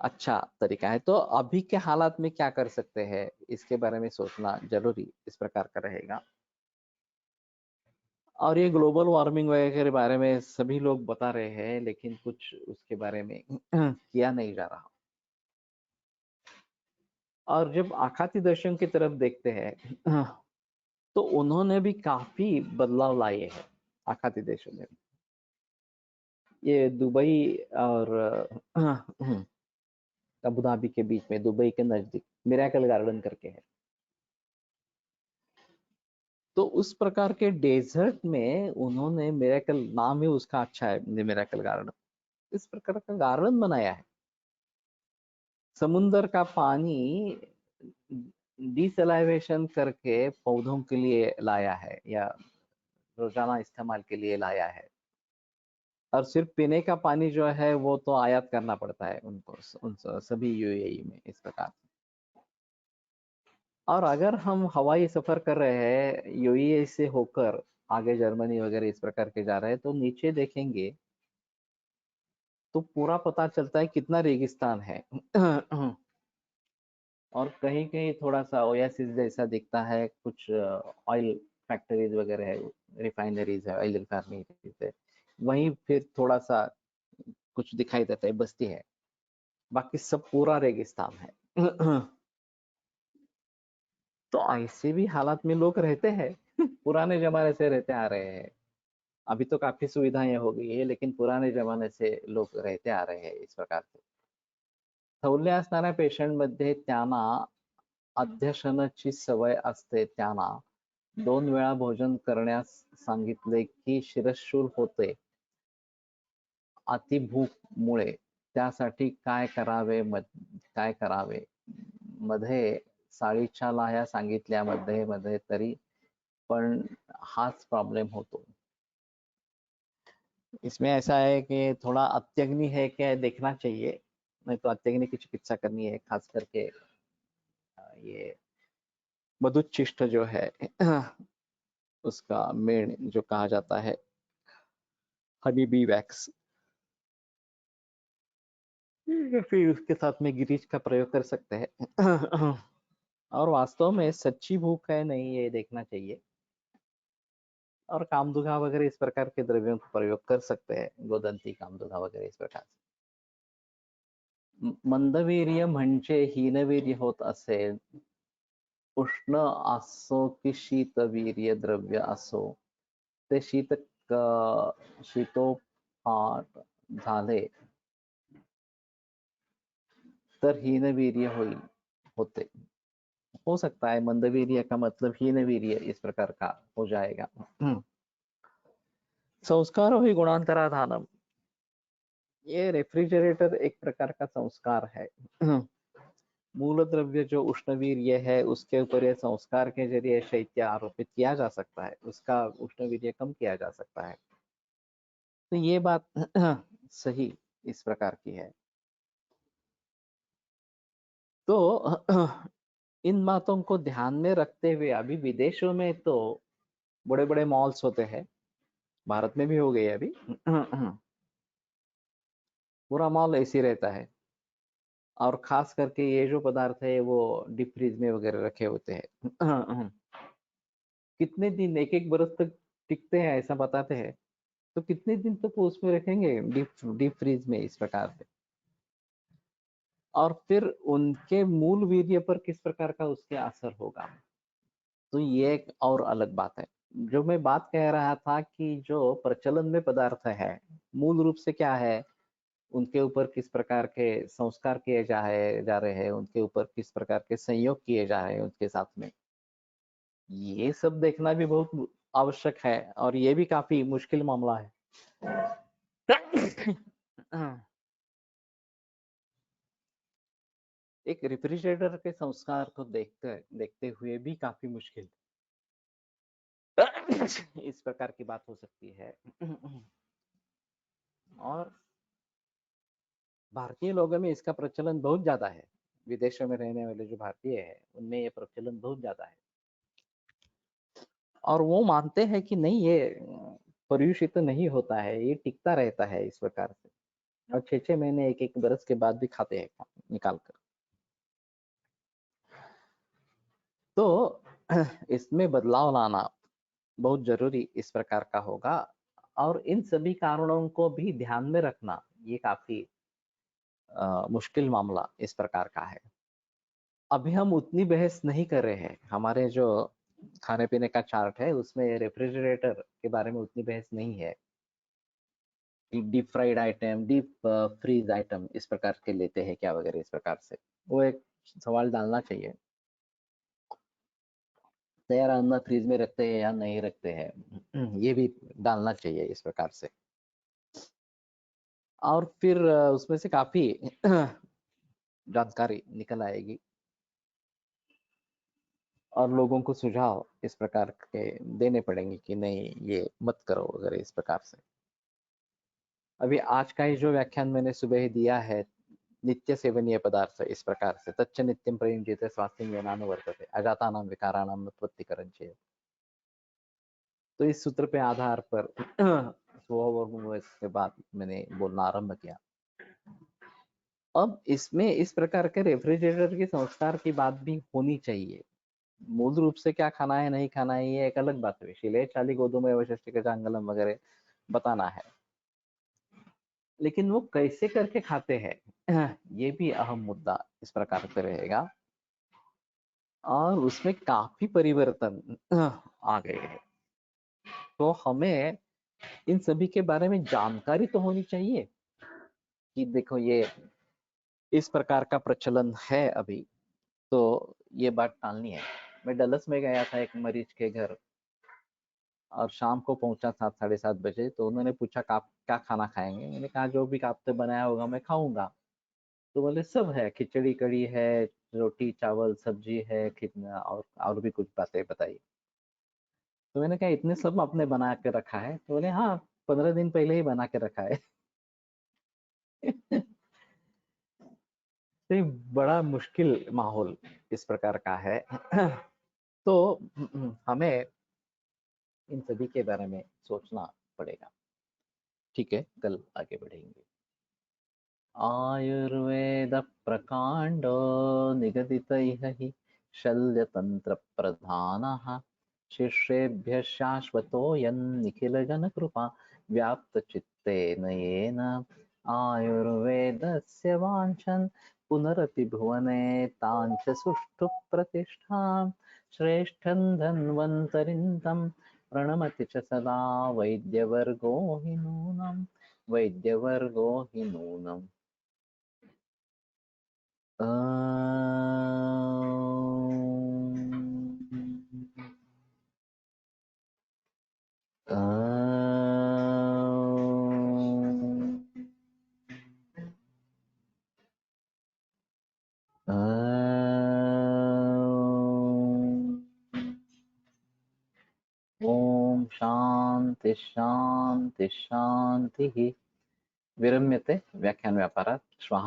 अच्छा तरीका है। तो अभी के हालात में क्या कर सकते हैं, इसके बारे में सोचना जरूरी इस प्रकार का रहेगा। और ये ग्लोबल वार्मिंग वगैरह के बारे में सभी लोग बता रहे हैं, लेकिन कुछ उसके बारे में किया नहीं जा रहा। और जब आखाती दर्शन की तरफ देखते हैं, तो उन्होंने भी काफी बदलाव लाए हैं आखाती देशों में। ये दुबई और अबू धाबी के बीच में, दुबई के नजदीक मिराकल गार्डन करके है। तो उस प्रकार के डेजर्ट में उन्होंने, मिराकल नाम ही उसका अच्छा है, मिराकल गार्डन, इस प्रकार का गार्डन बनाया है। समुंदर का पानी डिसलाइवेशन करके पौधों के लिए लाया है, या रोजाना इस्तेमाल के लिए लाया है। और सिर्फ पीने का पानी जो है वो तो आयात करना पड़ता है उनको, उन सभी यूएई में इस प्रकार। और अगर हम हवाई सफर कर रहे हैं यूएई से होकर आगे जर्मनी वगैरह इस प्रकार के जा रहे हैं, तो नीचे देखेंगे तो पूरा पता चलता है कितना रेगिस्तान है। और कहीं कहीं थोड़ा सा ओएसिस जैसा दिखता है, कुछ ऑयल फैक्ट्रीज वगैरह है, रिफाइनरीज है, ऑयल रिफाइनरीज है। वहीं फिर थोड़ा सा कुछ दिखाई देता है, बस्ती है, बाकी सब पूरा रेगिस्तान है। तो ऐसे भी हालात में लोग रहते हैं। पुराने जमाने से रहते आ रहे हैं। अभी तो काफी सुविधाएं हो गई है, लेकिन पुराने जमाने से लोग रहते आ रहे हैं इस प्रकार से। थौले असणाऱ्या पेशंट मध्ये त्यांना अध्यशनाची सवय असते, त्यांना 2 वेळा भोजन करण्यास सांगितले की शिरशूल होते अतिभूकमुळे। त्यासाठी काय करावे, काय करावे? मध्ये साळीच्या लाह्या सांगितल्यामध्ये मध्ये तरी पण हाच प्रॉब्लेम होतो. इसमें ऐसा है कि थोड़ा अत्यग्नि है क्या देखना चाहिए, नहीं तो अत्यग्नि की चिकित्सा करनी है, खास करके ये मधुच्छिष्ट जो है उसका मेण जो कहा जाता है हनी बी वैक्स, या फिर उसके साथ में गिरीज का प्रयोग कर सकते हैं। और वास्तव में सच्ची भूख है नहीं ये देखना चाहिए, और कामदुघा वगैरह इस प्रकार के द्रव्यों का प्रयोग कर सकते हैं, गोदंती कामदुघा वगैरह इस प्रकार से। मंदवीर्य म्हणजे हीनवीर्य होत असेल, उष्ण असो की शीतवीर्य द्रव्य असो, ते शीतोपाट झाले तर हीनवीर्य होते। हो सकता है मंदवीर्य का मतलब हीनवीर्य इस प्रकार का हो जाएगा। संस्कारो ही गुणांतराधानम, ये रेफ्रिजरेटर एक प्रकार का संस्कार है। मूल द्रव्य जो उष्णवीर्य है उसके ऊपर ये संस्कार के जरिए शैत्य आरोपित किया जा सकता है, उसका उष्णवीर्य कम किया जा सकता है। तो ये बात सही इस प्रकार की है। तो इन बातों को ध्यान में रखते हुए अभी विदेशों में तो बड़े बड़े मॉल्स होते हैं, भारत में भी हो गए अभी। पूरा मॉल ऐसी रहता है, और खास करके ये जो पदार्थ है वो डीप फ्रीज में वगैरह रखे होते हैं। कितने दिन, एक एक बरस तक टिकते हैं ऐसा बताते हैं, तो कितने दिन तक वो उसमें रखेंगे डीप फ्रीज में इस प्रकार से, और फिर उनके मूल वीर्य पर किस प्रकार का उसके असर होगा, तो ये एक और अलग बात है। जो मैं बात कह रहा था कि जो प्रचलन में पदार्थ है मूल रूप से क्या है, उनके ऊपर किस प्रकार के संस्कार किए जा रहे हैं, उनके ऊपर किस प्रकार के संयोग किए जा रहे हैं उनके साथ में, ये सब देखना भी बहुत आवश्यक है, और ये भी काफी मुश्किल मामला है। एक रेफ्रिजरेटर के संस्कार को देखते देखते हुए भी काफी मुश्किल इस प्रकार की बात हो सकती है। और भारतीय लोगों में इसका प्रचलन बहुत ज्यादा है, विदेशों में रहने वाले जो भारतीय है उनमें ये प्रचलन बहुत ज्यादा है, और वो मानते हैं कि नहीं ये प्रदूषित नहीं होता है, ये टिकता रहता है इस प्रकार से, और 6-6 महीने एक एक बरस के बाद भी खाते हैं निकाल कर। तो इसमें बदलाव लाना बहुत जरूरी इस प्रकार का होगा, और इन सभी कारणों को भी ध्यान में रखना ये काफी मुश्किल मामला इस प्रकार का है। अभी हम उतनी बहस नहीं कर रहे हैं, हमारे जो खाने पीने का चार्ट है उसमें रेफ्रिजरेटर के बारे में उतनी बहस नहीं है कि deep fried item, deep freeze item इस प्रकार के लेते हैं क्या वगैरह इस प्रकार से, वो एक सवाल डालना चाहिए। तैयार अन्न फ्रीज में रखते हैं या नहीं रखते हैं, ये भी डालना चाहिए इस प्रकार से, और फिर उसमें से काफी जानकारी निकल आएगी, और लोगों को सुझाव इस प्रकार के देने पड़ेंगे कि नहीं ये मत करो वगैरह इस प्रकार से। अभी आज का ही जो व्याख्यान मैंने सुबह ही दिया है, नित्य सेवनीय पदार्थ इस प्रकार से, तच्च नित्यम प्रयुज्यते स्वास्थ्यं येनानुवर्तते अजातानां विकाराणां उत्पत्तिकरं चेत्, तो इस सूत्र पे आधार पर स्वभाव के बाद मैंने बोलना आरंभ किया। अब इसमें इस प्रकार के रेफ्रिजरेटर के संस्कार की बात भी होनी चाहिए। मूल रूप से क्या खाना है नहीं खाना है ये एक अलग बात है, शिले चाली गोदुम वशिष्टिकजांगलम वगैरह बताना है, लेकिन वो कैसे करके खाते हैं ये भी अहम मुद्दा इस प्रकार से रहेगा, और उसमें काफी परिवर्तन आ गए हैं। तो हमें इन सभी के बारे में जानकारी तो होनी चाहिए कि देखो ये इस प्रकार का प्रचलन है अभी, तो ये बात टालनी है। मैं डलस में गया था एक मरीज के घर, और शाम को पहुंचा 7-7:30 बजे, तो उन्होंने पूछा क्या खाना खाएंगे, मैंने कहा जो भी आपने बनाया होगा मैं खाऊंगा, तो बोले सब है, खिचड़ी कड़ी है, रोटी चावल सब्जी है, कितना और भी कुछ बातें बताई। तो मैंने कहा इतने सब आपने बना के रखा है, तो बोले हाँ, 15 दिन पहले ही बना के रखा है। तो बड़ा मुश्किल माहौल इस प्रकार का है। तो हमें इन सभी के बारे में सोचना पड़ेगा। ठीक है, कल आगे बढ़ेंगे। आयुर्वेद प्रकांडो निगदितैः हि शल्यतन्त्रप्रधानः शिष्येभ्यः शाश्वतोऽयं निखिलजनकृपा व्याप्तचित्तेन येन आयुर्वेदस्य वाञ्छन् पुनरपि भुवने ताञ्च सुष्ठु प्रतिष्ठां श्रेष्ठं धन्वन्तरिं तं प्रणमति च सदा वैद्यवर्गो हि नूनम् वैद्यवर्गो हि नूनम्। ओम शांति शांति शांति। विरम्यते व्याख्यान व्यापारात्। श्वः